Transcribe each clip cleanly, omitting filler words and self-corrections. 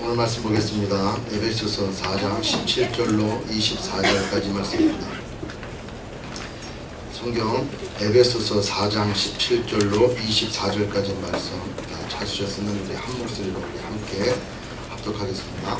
오늘 말씀 보겠습니다. 에베소서 4장 17절로 24절까지 말씀입니다. 성경 에베소서 4장 17절로 24절까지 말씀 찾으셨으면 우리 한 목소리로 우리 함께 합독하겠습니다.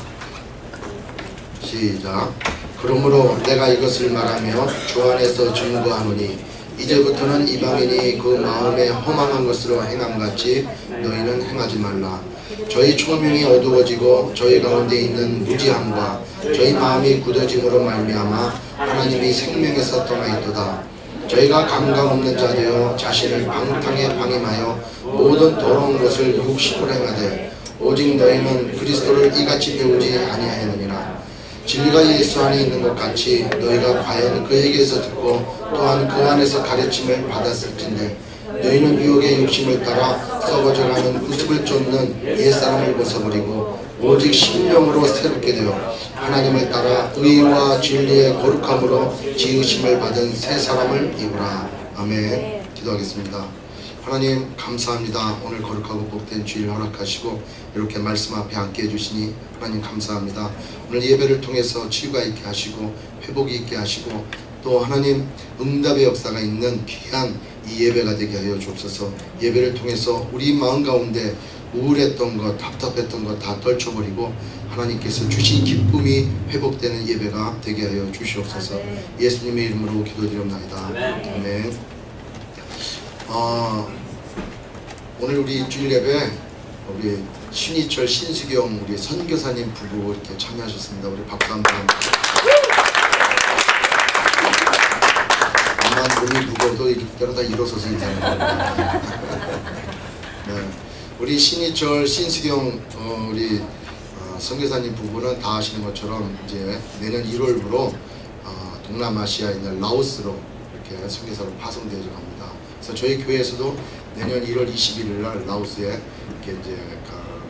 시작. 그러므로 내가 이것을 말하며 주 안에서 증거하노니 이제부터는 이방인이 그 마음에 허망한 것으로 행함같이 너희는 행하지 말라. 저희 총명이 어두워지고 저희 가운데 있는 무지함과 저희 마음이 굳어짐으로 말미암아 하나님이 생명에서 떠나 있도다. 저희가 감각 없는 자 되어 자신을 방탕에 방임하여 모든 더러운 것을 육신으로 행하되 오직 너희는 그리스도를 이같이 배우지 아니하였느니라. 진리가 예수 안에 있는 것 같이 너희가 과연 그에게서 듣고 또한 그 안에서 가르침을 받았을진데 너희는 유혹의 욕심을 따라 썩어져가는 우습을 쫓는 옛사람을 벗어버리고 오직 신령으로 새롭게 되어 하나님을 따라 의와 진리의 거룩함으로 지으심을 받은 새 사람을 입으라. 아멘. 기도하겠습니다. 하나님 감사합니다. 오늘 거룩하고 복된 주일 허락하시고 이렇게 말씀 앞에 앉게 해주시니 하나님 감사합니다. 오늘 예배를 통해서 치유가 있게 하시고 회복이 있게 하시고 또 하나님 응답의 역사가 있는 귀한 이 예배가 되게 하여 주옵소서. 예배를 통해서 우리 마음 가운데 우울했던 것, 답답했던 것 다 떨쳐버리고 하나님께서 주신 기쁨이 회복되는 예배가 되게 하여 주시옵소서. 예수님의 이름으로 기도드립니다. 아멘. 오늘 우리 주일 예배 우리 신희철, 신수경 우리 선교사님 부부 이렇게 참여하셨습니다. 우리 박수 한번. 몸이 무거워도 이때로 일어서서 인사합니다. 네. 우리 신희철, 신수경 우리 선교사님 부부는 다 아시는 것처럼 이제 내년 1월부로 동남아시아에 있는 라오스로 이렇게 선교사로 파송되어 갑니다. 그래서 저희 교회에서도 내년 1월 21일 날 라오스에 이렇게 이제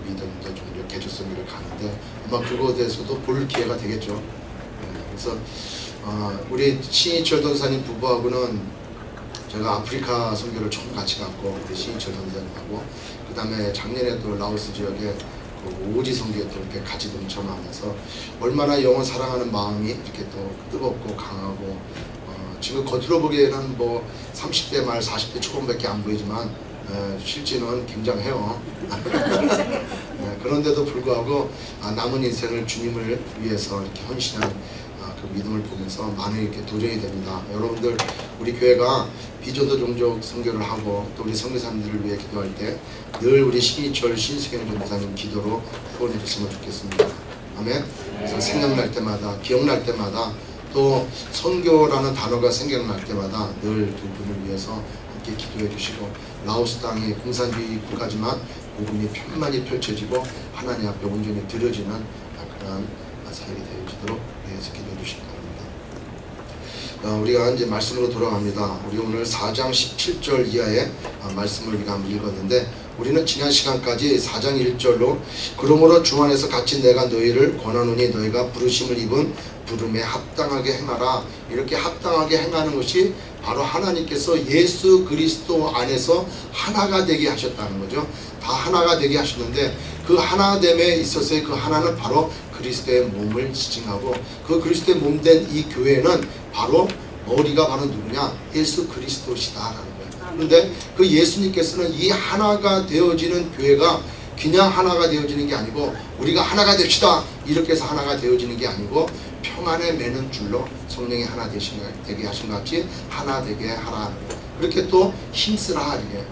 믿음도 종교 개조 선교를 가는데 아마 그곳에서도 볼 기회가 되겠죠. 네. 그래서 우리 신희철 전사님 부부하고는 제가 아프리카 선교를 처음 같이 갔고 우리 신희철 전사님하고 그 다음에 작년에 또 라오스 지역에 그 오지 선교에 또 이렇게 같이 동참하면서 얼마나 영혼 사랑하는 마음이 이렇게 또 뜨겁고 강하고 지금 겉으로 보기에는 뭐 30대 말 40대 초반밖에 안 보이지만 실제는 굉장해요. 그런데도 불구하고 남은 인생을 주님을 위해서 이렇게 헌신한 그 믿음을 보면서 많이 이렇게 도전이 됩니다. 여러분들 우리 교회가 비전도 종족 선교를 하고 또 우리 선교사님들을 위해 기도할 때 늘 우리 신희철, 신수경 전도사님 기도로 후원해 주시면 좋겠습니다. 아멘. 그래서 생각날 때마다 기억날 때마다 또 선교라는 단어가 생각날 때마다 늘 두 분을 위해서 함께 기도해 주시고 라오스 땅이 공산주의 국가지만 복음이 편만히 펼쳐지고 하나님 앞에 온전히 드려지는 그런 사역이 되어지도록 위해서 기도해 주시기 바랍니다. 우리가 이제 말씀으로 돌아갑니다. 우리 오늘 4장 17절 이하의 말씀을 우리가 한번 읽었는데 우리는 지난 시간까지 4장 1절로 그러므로 주 안에서 같이 내가 너희를 권하노니 너희가 부르심을 입은 부름에 합당하게 행하라. 이렇게 합당하게 행하는 것이 바로 하나님께서 예수 그리스도 안에서 하나가 되게 하셨다는 거죠. 다 하나가 되게 하셨는데 그 하나됨에 있어서의 그 하나는 바로 그리스도의 몸을 지칭하고 그 그리스도의 몸된 이 교회는 바로 머리가 바로 누구냐? 예수 그리스도시다라는 거예요. 그런데 그 예수님께서는 이 하나가 되어지는 교회가 그냥 하나가 되어지는 게 아니고 우리가 하나가 됩시다 이렇게 해서 하나가 되어지는 게 아니고 평안에 매는 줄로 성령이 하나 되게 하신 것 같이 하나 되게 하라. 그렇게 또 힘쓰라 이게.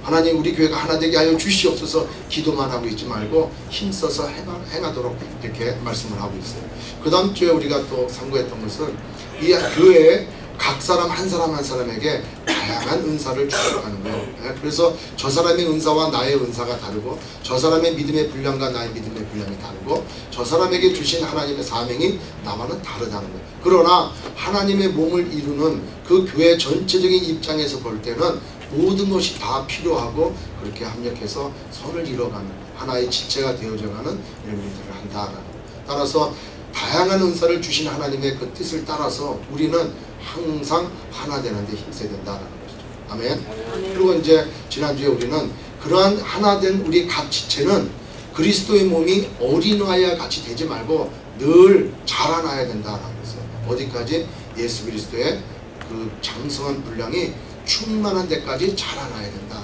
하나님 우리 교회가 하나 되게 하여 주시옵소서 기도만 하고 있지 말고 힘써서 행하도록 이렇게 말씀을 하고 있어요. 그 다음 주에 우리가 또 상고했던 것은 이 교회에 각 사람 한 사람에게 다양한 은사를 주셔가는 거예요. 그래서 저 사람의 은사와 나의 은사가 다르고 저 사람의 믿음의 분량과 나의 믿음의 분량이 다르고 저 사람에게 주신 하나님의 사명이 나와는 다르다는 거예요. 그러나 하나님의 몸을 이루는 그 교회 전체적인 입장에서 볼 때는 모든 것이 다 필요하고 그렇게 합력해서 선을 이뤄가는 하나의 지체가 되어져가는 이런 일들을 한다라는 거예요. 따라서 다양한 은사를 주신 하나님의 그 뜻을 따라서 우리는 항상 하나 되는데 힘써야 된다라는 것이죠. 아멘. 그리고 이제 지난주에 우리는 그러한 하나 된 우리 각 지체는 그리스도의 몸이 어린아이와 같이 되지 말고 늘 자라나야 된다라고 했어요. 어디까지? 예수 그리스도의 그 장성한 분량이 충만한 데까지 자라나야 된다.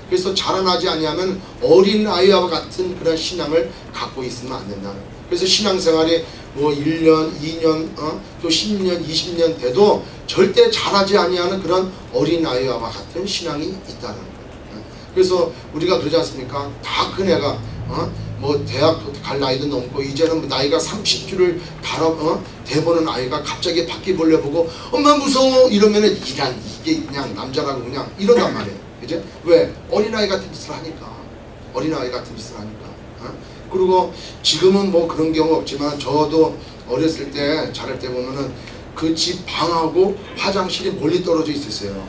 그래서 자라나지 아니하면 어린아이와 같은 그런 신앙을 갖고 있으면 안 된다. 그래서 신앙생활이 뭐 1년, 2년, 또 10년, 20년 돼도 절대 자라지 아니하는 그런 어린아이와 같은 신앙이 있다는 거예요. 그래서 우리가 그러지 않습니까? 다 큰 애가 뭐 대학 갈 나이도 넘고 이제는 나이가 30주를 대보는 아이가 갑자기 바퀴벌레 보고 엄마 무서워 이러면은 이게 그냥 남자라고 그냥 이런단 말이에요. 그죠? 왜? 어린아이 같은 짓을 하니까. 어린아이 같은 짓을 하니까. 그리고 지금은 뭐 그런 경우 없지만 저도 어렸을 때 자랄 때 보면은 그 집 방하고 화장실이 멀리 떨어져 있었어요.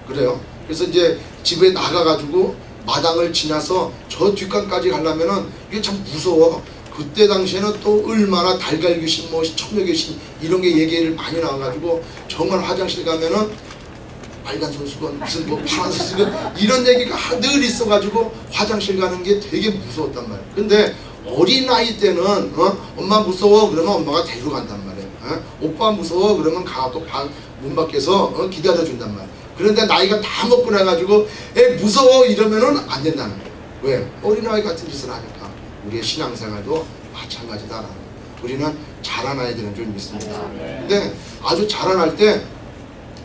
그래요. 그래서 이제 집에 나가가지고 마당을 지나서 저 뒷간까지 가려면은 이게 참 무서워. 그때 당시에는 또 얼마나 달걀 귀신, 뭐 처녀 귀신 이런 게 얘기를 많이 나와가지고 정말 화장실 가면은 빨간 손수건 무슨 뭐 파란 손수건 이런 얘기가 늘 있어가지고 화장실 가는 게 되게 무서웠단 말이에요. 근데 어린아이 때는 엄마 무서워 그러면 엄마가 데리러 간단 말이에요. 오빠 무서워 그러면 가고 문 밖에서 기다려준단 말이에요. 그런데 나이가 다 먹고 나가지고 애 무서워 이러면은 안 된다는 거예요. 왜? 어린아이 같은 짓을 하니까. 우리의 신앙생활도 마찬가지다라는 거예요. 우리는 자라나야 되는 줄 믿습니다. 근데 아주 자라날 때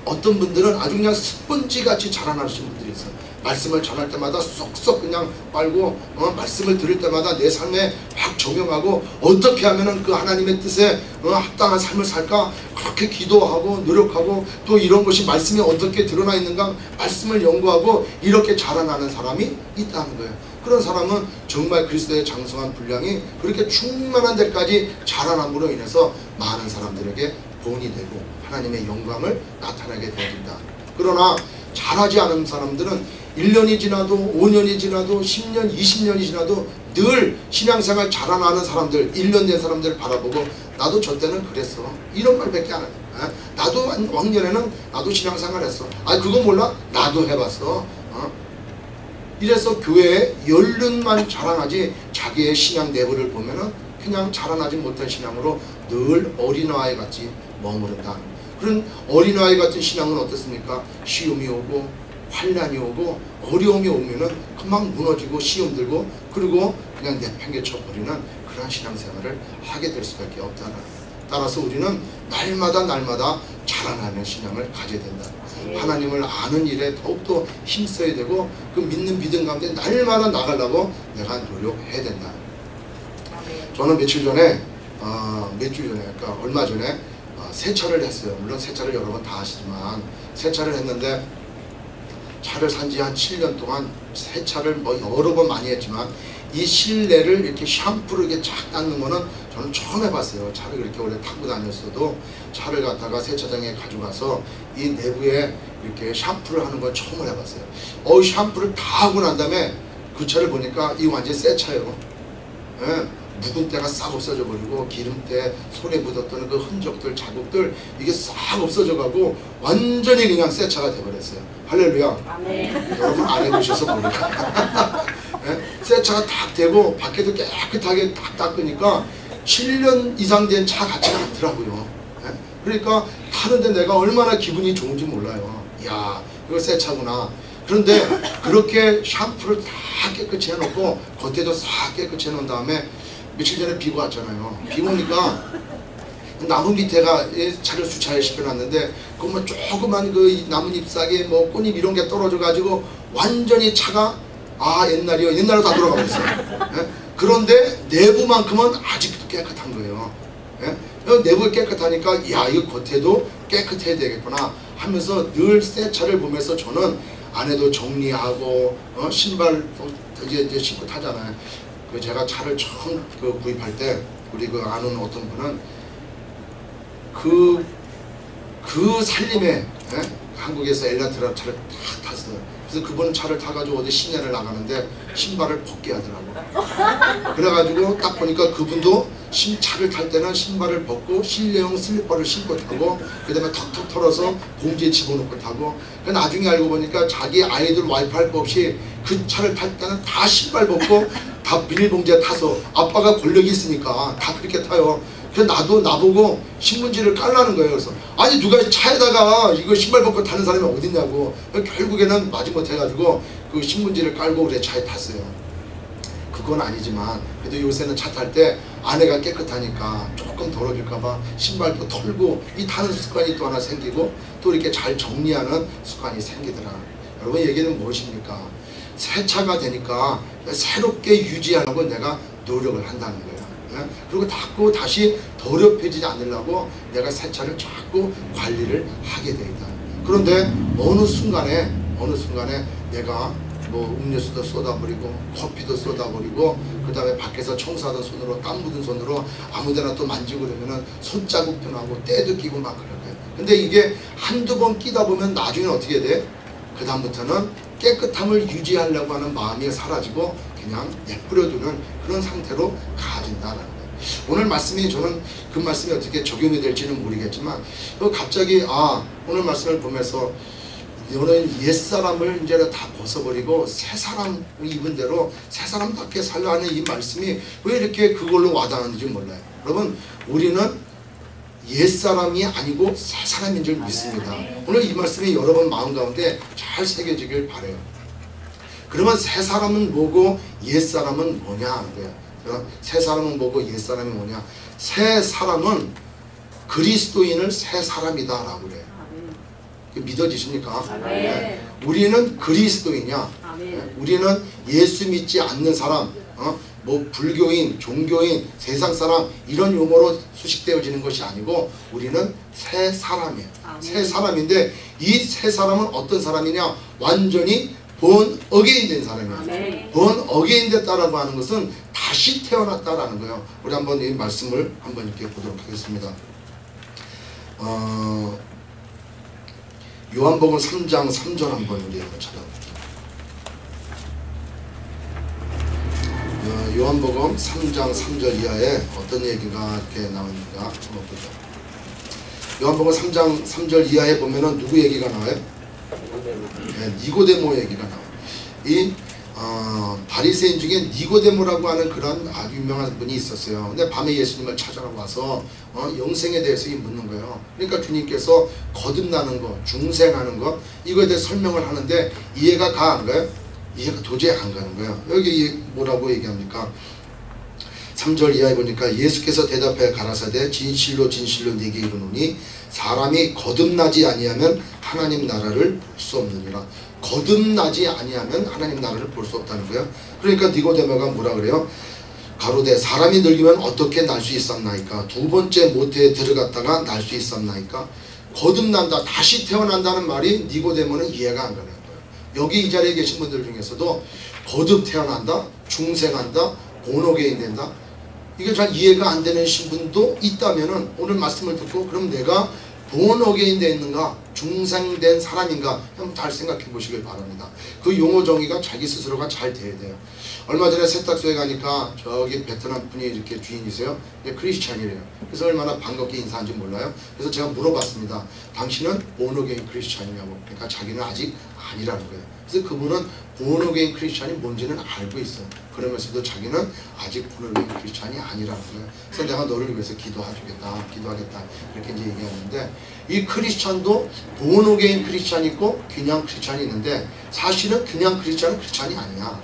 어떤 분들은 아주 그냥 스펀지같이 자라나시는 분들이 있어요. 말씀을 전할 때마다 쏙쏙 그냥 빨고 말씀을 들을 때마다 내 삶에 확 적용하고 어떻게 하면은 그 하나님의 뜻에 합당한 삶을 살까 그렇게 기도하고 노력하고 또 이런 것이 말씀에 어떻게 드러나 있는가 말씀을 연구하고 이렇게 자라나는 사람이 있다는 거예요. 그런 사람은 정말 그리스도의 장성한 분량이 그렇게 충만한 데까지 자라남으로 인해서 많은 사람들에게 본이 되고 하나님의 영광을 나타나게 되어진다. 그러나 잘하지 않은 사람들은 1년이 지나도 5년이 지나도 10년, 20년이 지나도 늘 신앙생활 자라나는 사람들, 1년 된 사람들을 바라보고 나도 저 때는 그랬어. 이런 말밖에 안 해. 나도 왕년에는 나도 신앙생활 했어. 아 그거 몰라? 나도 해봤어. 이래서 교회에 연륜만 자라나지 자기의 신앙 내부를 보면은 그냥 자라나지 못한 신앙으로 늘 어린아이 같이 머무른다. 그런 어린아이 같은 신앙은 어떻습니까? 시험이 오고 환난이 오고 어려움이 오면은 금방 무너지고 시험 들고 그리고 그냥 내팽개쳐 버리는 그러한 신앙생활을 하게 될 수밖에 없다는. 따라서 우리는 날마다 자라나는 신앙을 가져야 된다. 하나님을 아는 일에 더욱더 힘써야 되고 그 믿는 믿음 가운데 날마다 나가려고 내가 노력해야 된다. 저는 며칠 전에 그러니까 얼마 전에 세차를 했어요. 물론 세차를 여러 번 다 하시지만 세차를 했는데 차를 산지 한 7년 동안 세차를 뭐 여러 번 많이 했지만 이 실내를 이렇게 샴푸로 이렇게 쫙 닦는 거는 저는 처음 해봤어요. 차를 그렇게 오래 타고 다녔어도 차를 갖다가 세차장에 가져가서 이 내부에 이렇게 샴푸를 하는 건 처음 해봤어요. 샴푸를 다 하고 난 다음에 그 차를 보니까 이 완전 새 차예요. 예. 묵은 때가 싹 없어져 버리고 기름때 손에 묻었던 그 흔적들 자국들 이게 싹 없어져 가고 완전히 그냥 새 차가 돼버렸어요. 할렐루야. 아멘. 여러분 안 해보셔서 모르겠어요. 예? 새 차가 딱 되고 밖에도 깨끗하게 딱 닦으니까 7년 이상 된 차 같지가 않더라고요. 예? 그러니까 타는데 내가 얼마나 기분이 좋은지 몰라요. 이야 이거 새 차구나. 그런데 그렇게 샴푸를 다 깨끗이 해놓고 겉에도 싹 깨끗이 해놓은 다음에 며칠 전에 비가 왔잖아요. 비 오니까 나무 밑에가 차를 주차를 시켜놨는데 그 뭐 조그만 그 나뭇잎 사이에 뭐 꽃잎 이런 게 떨어져 가지고 완전히 차가 옛날로 다 돌아가 버렸어요. 예? 그런데 내부만큼은 아직도 깨끗한 거예요. 예? 내부가 깨끗하니까 야 이거 겉에도 깨끗해야 되겠구나 하면서 늘 새 차를 보면서 저는 안에도 정리하고 신발 이제 신고 타잖아요. 그 제가 차를 처음 구입할 때 우리 그 아는 어떤 분은 그 살림에 한국에서 엘란트라 차를 딱 탔어요. 그래서 그분은 차를 타가지고 어디 시내를 나가는데 신발을 벗게 하더라고. 그래가지고 딱 보니까 그분도 차를 탈 때는 신발을 벗고 실내용 슬리퍼를 신고 타고 그 다음에 턱턱 털어서 봉지에 집어넣고 타고, 나중에 알고 보니까 자기 아이들 와이프 할 거 없이 그 차를 탈 때는 다 신발 벗고 다 비닐봉지에 타서, 아빠가 권력이 있으니까 다 그렇게 타요. 그래서 나보고 신문지를 깔라는 거예요. 그래서 아니 누가 차에다가 이거 신발 벗고 타는 사람이 어딨냐고. 결국에는 마지못해 가지고 그 신문지를 깔고 그래 차에 탔어요. 그건 아니지만 그래도 요새는 차 탈 때 아내가 깨끗하니까 조금 더러질까봐 신발도 털고 이 타는 습관이 또 하나 생기고 또 이렇게 잘 정리하는 습관이 생기더라. 여러분 얘기는 무엇입니까? 새 차가 되니까 새롭게 유지하려고 내가 노력을 한다는 거예요. 그리고 자꾸 다시 더럽혀지지 않으려고 내가 새 차를 자꾸 관리를 하게 돼 있다. 그런데 어느 순간에 내가 뭐 음료수도 쏟아버리고 커피도 쏟아버리고 그 다음에 밖에서 청소하던 손으로 땀 묻은 손으로 아무데나 또 만지고 그러면은 손자국도 나고 때도 끼고 막 그럴 거예요. 근데 이게 한두 번 끼다 보면 나중에 어떻게 돼? 그 다음부터는 깨끗함을 유지하려고 하는 마음이 사라지고 그냥 내버려두는 그런 상태로 가진다는 거예요. 오늘 말씀이, 저는 그 말씀이 어떻게 적용이 될지는 모르겠지만 갑자기 오늘 말씀을 보면서 너는 옛사람을 이제 다 벗어버리고 새 사람을 입은 대로 새 사람답게 살려 하는 이 말씀이 왜 이렇게 그걸로 와닿았는지 몰라요. 여러분, 우리는 옛사람이 아니고 새 사람인 줄 믿습니다. 오늘 이 말씀이 여러분 마음 가운데 잘 새겨지길 바라요. 그러면 새 사람은 뭐고 옛사람은 뭐냐 하는 거예요. 새 사람은 뭐고 옛사람이 뭐냐. 새 사람은 그리스도인을 새 사람이다 라고 그래요. 믿어지십니까? 네. 우리는 그리스도인이야. 네. 우리는 예수 믿지 않는 사람, 뭐 불교인, 종교인, 세상 사람 이런 용어로 수식되어지는 것이 아니고 우리는 새 사람이에요. 새 사람인데 이 새 사람은 어떤 사람이냐? 완전히 본 어게인 된 사람이에요. 본 어게인 됐다라고 하는 것은 다시 태어났다라는 거예요. 우리 한번 이 말씀을 한번 이렇게 보도록 하겠습니다. 요한복음 3장 3절 한번 우리 한번 찾아볼게요. 요한복음 3장 3절 이하에 어떤 얘기가 이렇게 나오는가 한번 보죠. 요한복음 3장 3절 이하에 보면은 누구 얘기가 나와요? 네, 니고데모 얘기가 나와요. 이 바리새인 중에 니고데모라고 하는 그런 아주 유명한 분이 있었어요. 근데 밤에 예수님을 찾아러 와서 영생에 대해서 묻는 거예요. 그러니까 주님께서 거듭나는 것, 중생하는 것, 이거에 대해 설명을 하는데 이해가 가 안 가요? 이해가 도저히 안 가는 거예요. 여기 뭐라고 얘기합니까? 3절 이하에 보니까 예수께서 대답하여 가라사대 진실로 진실로 네게 이르노니 사람이 거듭나지 아니하면 하나님 나라를 볼 수 없느니라. 거듭나지 아니하면 하나님 나라를 볼 수 없다는 거예요. 그러니까 니고데모가 뭐라 그래요? 가로되 사람이 늙으면 어떻게 날 수 있었나이까? 두 번째 모태에 들어갔다가 날 수 있었나이까? 거듭난다, 다시 태어난다는 말이 니고데모는 이해가 안 가는 거예요. 여기 이 자리에 계신 분들 중에서도 거듭 태어난다, 중생한다, 본어게인 된다, 이게 잘 이해가 안 되는 신분도 있다면은 오늘 말씀을 듣고 그럼 내가 본어게인 되 있는가, 중생된 사람인가 한번 잘 생각해 보시길 바랍니다. 그 용어 정의가 자기 스스로가 잘 돼야 돼요. 얼마 전에 세탁소에 가니까 저기 베트남 분이 이렇게 주인이세요. 크리스찬이래요. 그래서 얼마나 반갑게 인사한지 몰라요. 그래서 제가 물어봤습니다. 당신은 본어게인 크리스찬이냐고. 그러니까 자기는 아직 아니라는 거예요. 그래서 그분은 본어게인 크리스찬이 뭔지는 알고 있어요. 그러면서도 자기는 아직 본어게인 크리스찬이 아니라는 거예요. 그래서 내가 너를 위해서 기도하겠다 이렇게 이제 얘기하는데, 이 크리스찬도 본어게인 크리스찬이 있고 그냥 크리스찬이 있는데 사실은 그냥 크리스찬은 크리스찬이 아니야.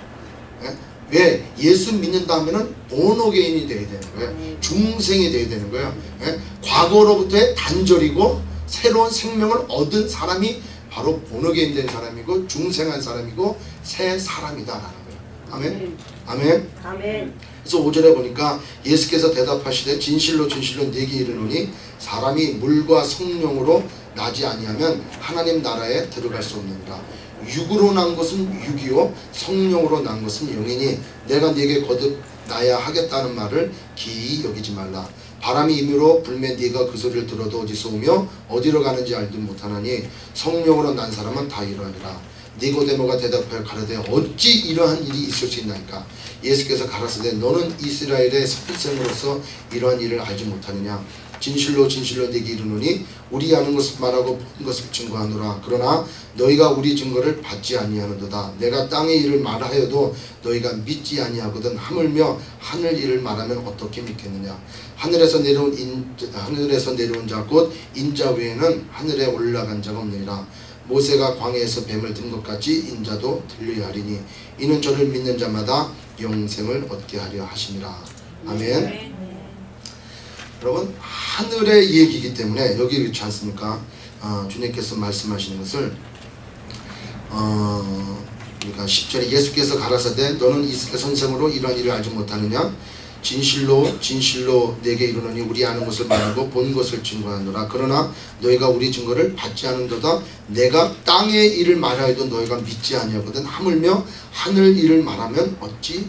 예? 왜? 예수 믿는다 하면은 본어게인이 돼야 되는 거예요. 중생이 돼야 되는 거예요. 예? 과거로부터의 단절이고 새로운 생명을 얻은 사람이 바로 본어게인 된 사람이고 중생한 사람이고 새 사람이다라는 거예요. 아멘. 아멘. 아멘. 그래서 5절에 보니까 예수께서 대답하시되 진실로 진실로 네게 이르노니 사람이 물과 성령으로 나지 아니하면 하나님 나라에 들어갈 수 없느니라. 육으로 난 것은 육이요 성령으로 난 것은 영이니 내가 네게 거듭 나야 하겠다는 말을 기이 여기지 말라. 바람이 임으로 불면 네가 그 소리를 들어도 어디서 오며 어디로 가는지 알지 못하나니 성령으로 난 사람은 다 이러하니라. 니고데모가 대답하여 가로되 어찌 이러한 일이 있을 수 있나이까. 예수께서 가라사대 너는 이스라엘의 선생으로서 이러한 일을 알지 못하느냐. 진실로 진실로 네게 이르노니 우리 아는 것을 말하고 본 것을 증거하노라. 그러나 너희가 우리 증거를 받지 아니하는도다. 내가 땅의 일을 말하여도 너희가 믿지 아니하거든. 하물며 하늘 일을 말하면 어떻게 믿겠느냐. 하늘에서 내려온 자 곧 인자 외에는 하늘에 올라간 자가 없느니라. 모세가 광야에서 뱀을 든 것 같이 인자도 들려야 하리니 이는 저를 믿는 자마다 영생을 얻게 하려 하심이라. 아멘. 여러분, 하늘의 얘기이기 때문에 여기 그렇지 않습니까? 주님께서 말씀하시는 것을 그러니까 10절에 예수께서 가라사대 너는 이스라엘 선생으로 이러한 일을 알지 못하느냐. 진실로 진실로 내게 이르노니 우리 아는 것을 말하고 본 것을 증거하노라. 그러나 너희가 우리 증거를 받지 않은도다. 내가 땅의 일을 말하여도 너희가 믿지 아니하거든. 하물며 하늘 일을 말하면 어떻게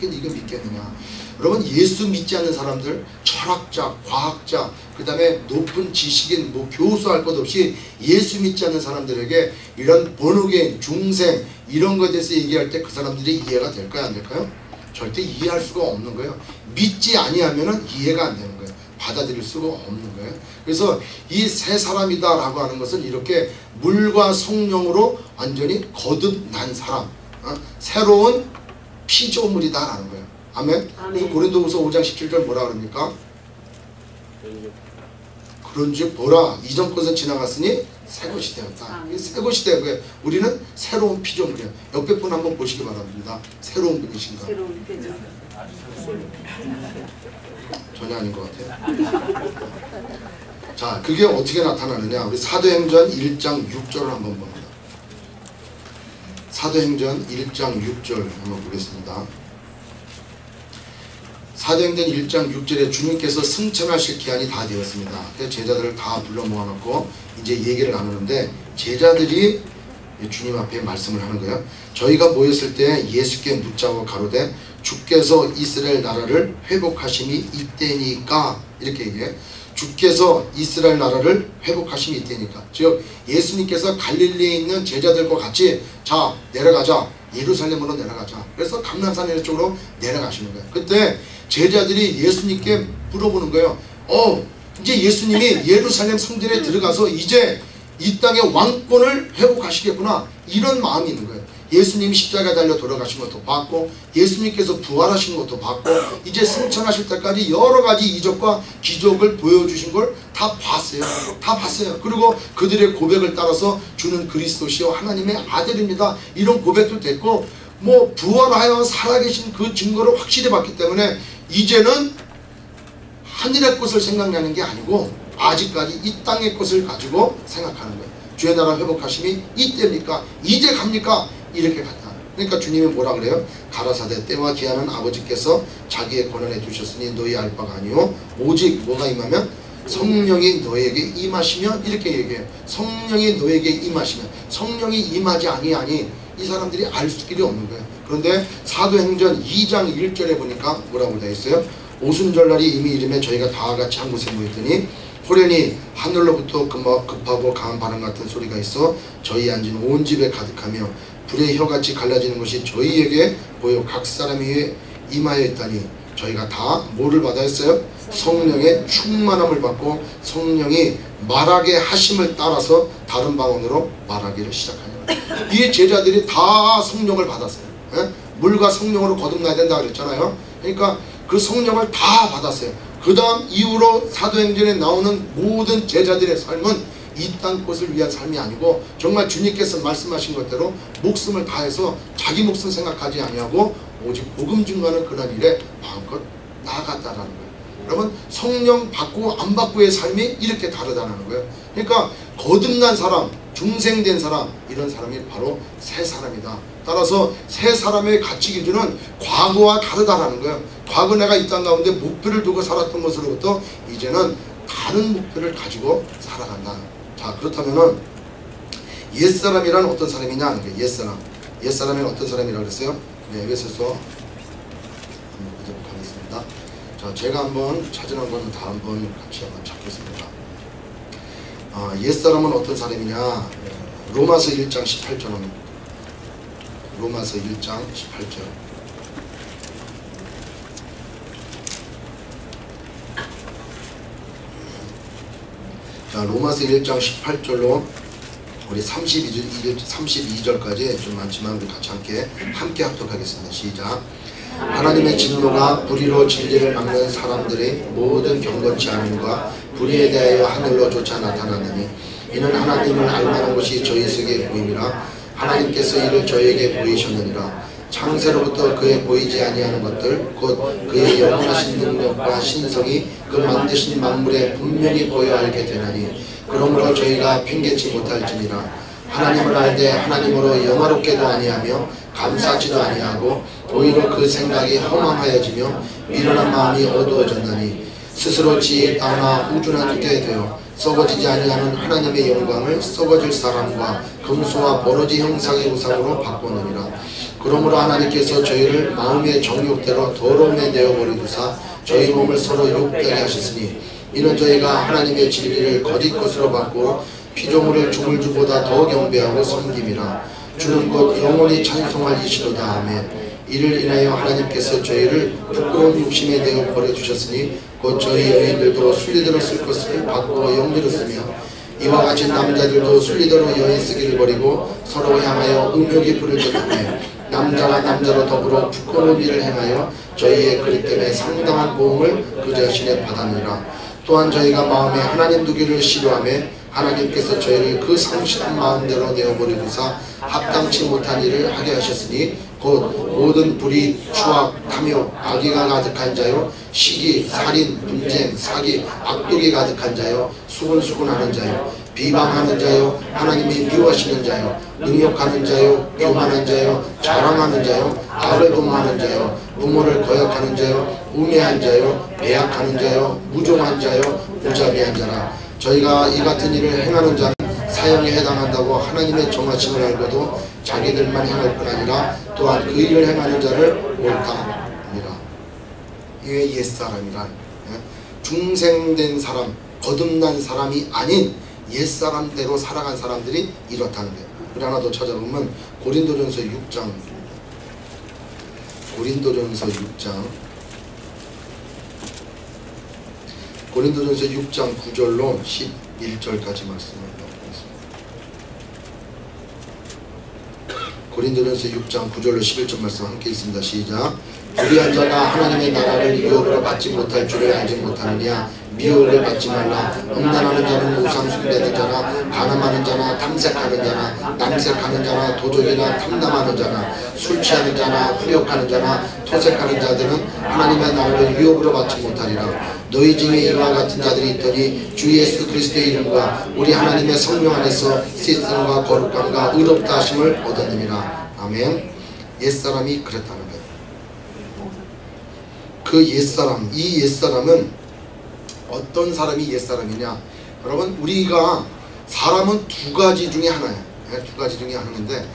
네가 믿겠느냐. 여러분, 예수 믿지 않는 사람들, 철학자, 과학자, 그 다음에 높은 지식인, 교수할 것 없이 예수 믿지 않는 사람들에게 이런 본어게인, 중생 이런 것에 대해서 얘기할 때 그 사람들이 이해가 될까요, 안 될까요? 절대 이해할 수가 없는 거예요. 믿지 아니하면 이해가 안 되는 거예요. 받아들일 수가 없는 거예요. 그래서 이 새 사람이다 라고 하는 것은 이렇게 물과 성령으로 완전히 거듭난 사람, 새로운 피조물이다 라는 거예요. 아멘. 그래서 고린도후서 5장 17절 뭐라 그럽니까? 그런즉 보라 이전 것은 지나갔으니 새 것이 되었다. 새 것이 된 거예요. 우리는 새로운 피조물이에요. 옆에 분 한번 보시기 바랍니다. 새로운 분이신가? 새로운 피조. 전혀 아닌 것 같아요. 자, 그게 어떻게 나타나느냐? 우리 사도행전 1장 6절을 한번 봅니다. 사도행전 1장 6절 한번 보겠습니다. 사도행전 1장 6절에 주님께서 승천하실 기한이 다 되었습니다. 그래서 제자들을 다 불러 모아놓고 이제 얘기를 나누는데 제자들이 주님 앞에 말씀을 하는 거예요. 저희가 모였을 때 예수께 묻자고 가로되 주께서 이스라엘 나라를 회복하심이 이때니까 이렇게 얘기해. 주께서 이스라엘 나라를 회복하심이 이때니까. 즉 예수님께서 갈릴리에 있는 제자들과 같이 자 내려가자. 예루살렘으로 내려가자. 그래서 감람산 쪽으로 내려가시는 거예요. 그때 제자들이 예수님께 물어보는 거예요. 이제 예수님이 예루살렘 성전에 들어가서 이제 이 땅의 왕권을 회복하시겠구나. 이런 마음이 있는 거예요. 예수님이 십자가에 달려 돌아가신 것도 봤고 예수님께서 부활하신 것도 봤고 이제 승천하실 때까지 여러 가지 이적과 기적을 보여주신 걸 다 봤어요. 다 봤어요. 그리고 그들의 고백을 따라서 주는 그리스도시요 하나님의 아들입니다. 이런 고백도 됐고 부활하여 살아계신 그 증거를 확실히 봤기 때문에 이제는 하늘의 것을 생각나는 게 아니고 아직까지 이 땅의 것을 가지고 생각하는 거예요. 주의 나라 회복하심이 이때입니까? 이제 갑니까? 이렇게 갔다. 그러니까 주님이 뭐라 그래요? 가라사대 때와 기한은 아버지께서 자기의 권한에 두셨으니 너희 알 바가 아니요 오직 뭐가 임하면 성령이 너에게 임하시면 이렇게 얘기해요. 성령이 너에게 임하시면 성령이 임하지 아니하니 이 사람들이 알 길이 없는 거예요. 그런데 사도행전 2장 1절에 보니까 뭐라고 되어 있어요? 오순절날이 이미 이름에 저희가 다 같이 한 곳에 모였더니 호련히 하늘로부터 급하고 강한 바람 같은 소리가 있어 저희 앉은 온 집에 가득하며 불의 혀같이 갈라지는 것이 저희에게 보여 각 사람 위에 임하여 있다니 저희가 다 뭐를 받아 했어요? 성령의 충만함을 받고 성령이 말하게 하심을 따라서 다른 방언으로 말하기를 시작하냐. 이 제자들이 다 성령을 받았어요. 예? 물과 성령으로 거듭나야 된다 그랬잖아요. 그러니까 그 성령을 다 받았어요. 그 다음 이후로 사도행전에 나오는 모든 제자들의 삶은 이 땅 것을 위한 삶이 아니고 정말 주님께서 말씀하신 것대로 목숨을 다해서 자기 목숨 생각하지 아니하고 오직 복음 증거하는 그날 일에 마음껏 나아갔다라는 거예요. 여러분, 성령 받고 안 받고의 삶이 이렇게 다르다는 거예요. 그러니까 거듭난 사람, 중생된 사람, 이런 사람이 바로 새 사람이다. 따라서 새 사람의 가치 기준은 과거와 다르다라는 거예요. 과거 내가 이 땅 가운데 목표를 두고 살았던 것으로부터 이제는 다른 목표를 가지고 살아간다. 자, 그렇다면은 옛사람이란 어떤 사람이냐 하는 거예요. 옛사람. 옛사람이란 어떤 사람이라고 그랬어요? 네, 에베소서 한번 보도록 하겠습니다. 자, 제가 한번 찾으는 거는 다 한번 같이 한번 찾겠습니다. 옛사람은 어떤 사람이냐? 로마서 1장 18절 한번 로마서 1장 18절. 자, 로마서 1장 18절로 우리 32절까지 좀 많지만 우리 같이 함께 합독하겠습니다. 시작. 하나님의 진노가 불의로 진리를 막는 사람들의 모든 경건치 않음과 불의에 대하여 하늘로조차 나타나느니 이는 하나님을 알만한 것이 저희 속에 보임이라. 하나님께서 이를 저에게 보이셨느니라. 창세로부터 그의 보이지 아니하는 것들 곧 그의 영원하신 능력과 신성이 그 만드신 만물에 분명히 보여 알게 되나니 그러므로 저희가 핑계치 못할지니라. 하나님을 알되 하나님으로 영화롭게도 아니하며 감사하지도 아니하고 오히려 그 생각이 허망하여지며 미련한 마음이 어두워졌나니 스스로 지혜 따나 우준하게 되어 썩어지지 아니하는 하나님의 영광을 썩어질 사람과 금수와 버러지 형상의 우상으로 바꾸느니라. 그러므로 하나님께서 저희를 마음의 정욕대로 더러움에 내어버리고사 저희 몸을 서로 욕되게 하셨으니 이는 저희가 하나님의 진리를 거짓 것으로 받고 피조물을 주물 주보다 더 경배하고 섬김이라. 주는 곧 영원히 찬송할 이시로다. 아멘. 이를 인하여 하나님께서 저희를 부끄러운 욕심에 내어 버려주셨으니 곧 저희 여인들도 순리대로 쓸 것을 바꾸어 영리로 쓰며 이와 같이 남자들도 순리대로 여인 쓰기를 버리고 서로 향하여 음욕이 부를 듯하며 남자가 남자로 더불어 부끄러운 일을 행하여 저희의 그릇 때문에 상당한 보응을 그 자신에 받았느니라. 또한 저희가 마음에 하나님 두기를 싫어하며 하나님께서 저희를 그 상실한 마음대로 내어버리고사 합당치 못한 일을 하게 하셨으니 곧 모든 불의, 추악, 탐욕, 악의가 가득한 자요 시기, 살인, 분쟁, 사기, 악독이 가득한 자요 수군수군하는 자요 비방하는 자요 하나님이 미워하시는 자요 능욕하는 자요 교만한 자요 자랑하는 자요 악을 도모하는 자요 부모를 거역하는 자요 우매한 자요 배약하는 자요 무종한 자요 무자비한 자라. 저희가 이 같은 일을 행하는 자는 사형에 해당한다고 하나님의 정하심을 알고도 자기들만 행할 뿐 아니라 또한 그 일을 행하는 자를 옳다 합니다. 이게 옛사람이란 중생된 사람, 거듭난 사람이 아닌 옛사람대로 살아간 사람들이 이렇다는 거예요. 우리 하나 더 찾아보면 고린도전서 6장 고린도전서 6장 9절로 11절까지 말씀을 드리겠습니다. 고린도전서 6장 9절로 11절 말씀 함께 읽습니다. 시작. 불의한 자가 하나님의 나라를 유혹으로 받지 못할 줄을 알지 못하느냐. 미혹을 받지 말라. 음란하는 자는 우상 숭배하는 자나 간음하는 자나 탐색하는 자나 남색하는 자나 도적이나 탐남하는 자나 술 취하는 자나 후욕하는 자나 토색하는 자들은 하나님의 나라를 유혹으로 받지 못하리라. 너희 중에 이와 같은 자들이 있더니 주 예수 그리스도의 이름과 우리 하나님의 성령 안에서 씻음과 거룩함과 의롭다 하심을 얻었느니라. 아멘. 옛사람이 그랬다는 거예요. 그 옛사람, 이 옛사람은 어떤 사람이 옛사람이냐. 여러분, 우리가 사람은 두 가지 중에 하나예요. 두 가지 중에 하나인데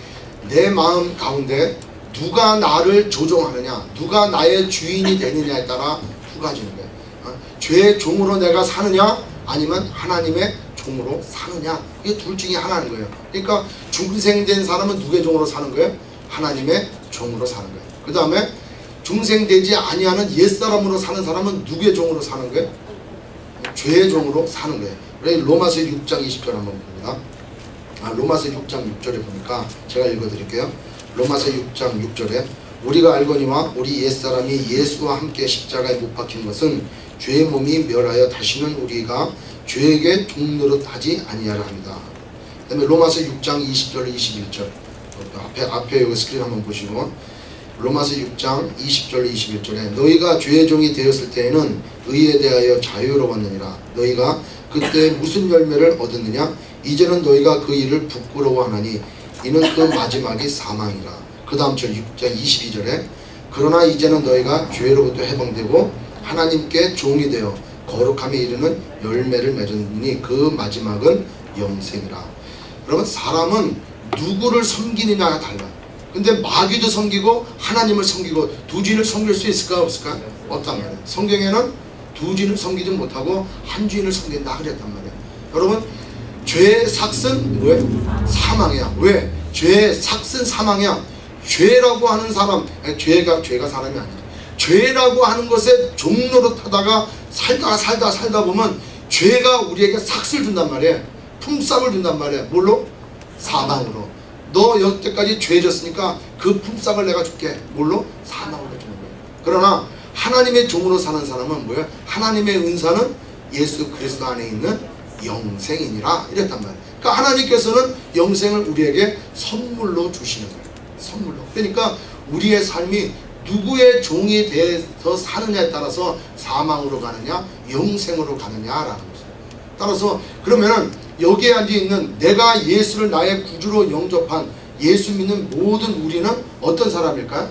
내 마음 가운데 누가 나를 조종하느냐, 누가 나의 주인이 되느냐에 따라 두 가지인 거예요. 죄의 종으로 내가 사느냐 아니면 하나님의 종으로 사느냐, 이게 둘 중에 하나인 거예요. 그러니까 중생된 사람은 누구의 종으로 사는 거예요? 하나님의 종으로 사는 거예요. 그 다음에 중생되지 아니하는 옛사람으로 사는 사람은 누구의 종으로 사는 거예요? 죄의 종으로 사는 거예요. 그래서 로마서 6장 20절 한번 봅니다. 로마서 6장 6절에 보니까 제가 읽어드릴게요. 로마서 6장 6절에 우리가 알거니와 우리 옛사람이 예수와 함께 십자가에 못 박힌 것은 죄의 몸이 멸하여 다시는 우리가 죄에게 종노릇하지 아니하라 합니다. 그 다음에 로마서 6장 20절 21절 앞에 여기 스크린 한번 보시고 로마서 6장 20절 21절에 너희가 죄의 종이 되었을 때에는 의에 대하여 자유로웠느니라. 너희가 그때 무슨 열매를 얻었느냐. 이제는 너희가 그 일을 부끄러워하나니 이는 그 마지막이 사망이라. 그 다음 절 6장 22절에 그러나 이제는 너희가 죄로부터 해방되고 하나님께 종이 되어 거룩함에 이르는 열매를 맺었으니 그 마지막은 영생이라. 여러분, 사람은 누구를 섬기느냐가 달라요. 근데 마귀도 섬기고 하나님을 섬기고 두 주인을 섬길 수 있을까 없을까? 없단 말이에요. 성경에는 두 주인을 섬기지 못하고 한 주인을 섬긴다 그랬단 말이에요. 여러분, 죄의 삭은 뭐예요? 사망이야. 왜? 죄의 삭은 사망이야. 죄라고 하는 사람, 죄가 사람이 아니죠. 죄라고 하는 것에 종로로 타다가 살다 보면 죄가 우리에게 삭슬 준단 말이에요. 품삯을 준단 말이에요. 뭘로? 사망으로. 너 여태까지 죄졌으니까 그 품삯을 내가 줄게. 뭘로? 사망으로 주는 거예요. 그러나 하나님의 종으로 사는 사람은 뭐예요? 하나님의 은사는 예수 그리스도 안에 있는 영생이니라 이랬단 말이에요. 그러니까 하나님께서는 영생을 우리에게 선물로 주시는 거예요. 선물로. 그러니까 우리의 삶이 누구의 종이 돼서 사느냐에 따라서 사망으로 가느냐 영생으로 가느냐라는 거죠. 따라서 그러면은 여기에 앉아있는 내가 예수를 나의 구주로 영접한 예수 믿는 모든 우리는 어떤 사람일까요?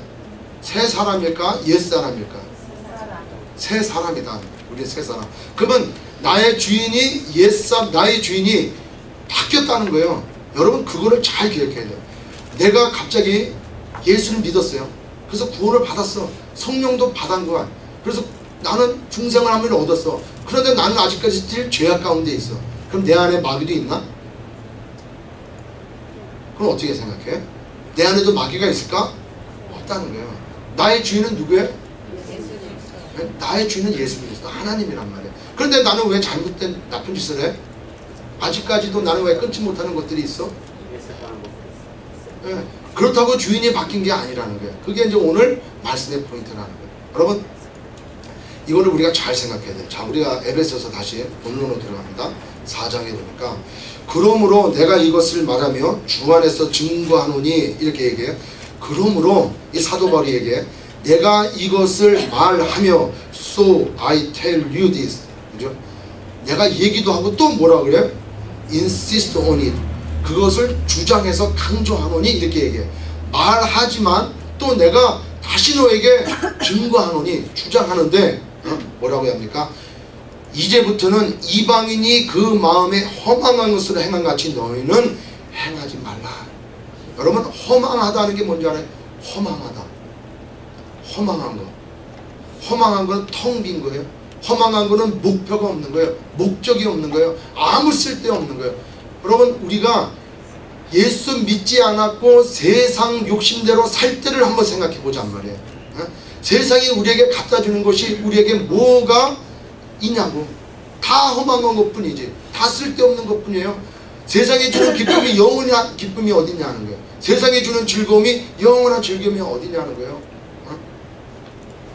새 사람일까? 옛 사람일까? 새 사람이다. 우리 새 사람. 그러면 나의 주인이 나의 주인이 바뀌었다는 거예요. 여러분 그거를 잘 기억해야 돼요. 내가 갑자기 예수를 믿었어요. 그래서 구원을 받았어. 성령도 받은 거야. 그래서 나는 중생활함을 얻었어. 그런데 나는 아직까지 스틸 죄악 가운데 있어. 그럼 내 안에 마귀도 있나? 그럼 어떻게 생각해? 내 안에도 마귀가 있을까? 없다는 거예요. 나의 주인은 누구예요? 나의 주인은 예수 그리스도 하나님이란 말이에요. 그런데 나는 왜 잘못된 나쁜 짓을 해? 아직까지도 나는 왜 끊지 못하는 것들이 있어? 네. 그렇다고 주인이 바뀐 게 아니라는 거예요. 그게 이제 오늘 말씀의 포인트라는 거예요. 여러분 이거를 우리가 잘 생각해야 돼요. 자, 우리가 에베소서 다시 본론으로 들어갑니다. 4장에 보니까 그러므로 내가 이것을 말하며 주 안에서 증거하노니 이렇게 얘기해요. 그러므로 이 사도 바울이 얘기해. 내가 이것을 말하며 so I tell you this. 그죠? 내가 얘기도 하고 또 뭐라 그래? insist on it. 그것을 주장해서 강조하노니 이렇게 얘기해. 말하지만 또 내가 다시 너에게 증거하노니 주장하는데 뭐라고 합니까? 이제부터는 이방인이 그 마음에 허망한 것을 행한 같이 너희는 행하지 말라. 여러분 허망하다는 게 뭔지 알아요? 허망하다. 허망한 거. 허망한 건 텅 빈 거예요. 허망한 거는 목표가 없는 거예요. 목적이 없는 거예요. 아무 쓸데 없는 거예요. 여러분 우리가 예수 믿지 않았고 세상 욕심대로 살 때를 한번 생각해 보자는 말이에요. 세상이 우리에게 갖다 주는 것이 우리에게 뭐가 있냐고. 다 허망한 것 뿐이지. 다 쓸데없는 것 뿐이에요. 세상이 주는 기쁨이 영원한 기쁨이 어디냐는 거예요. 세상이 주는 즐거움이 영원한 즐거움이 어디냐는 거예요.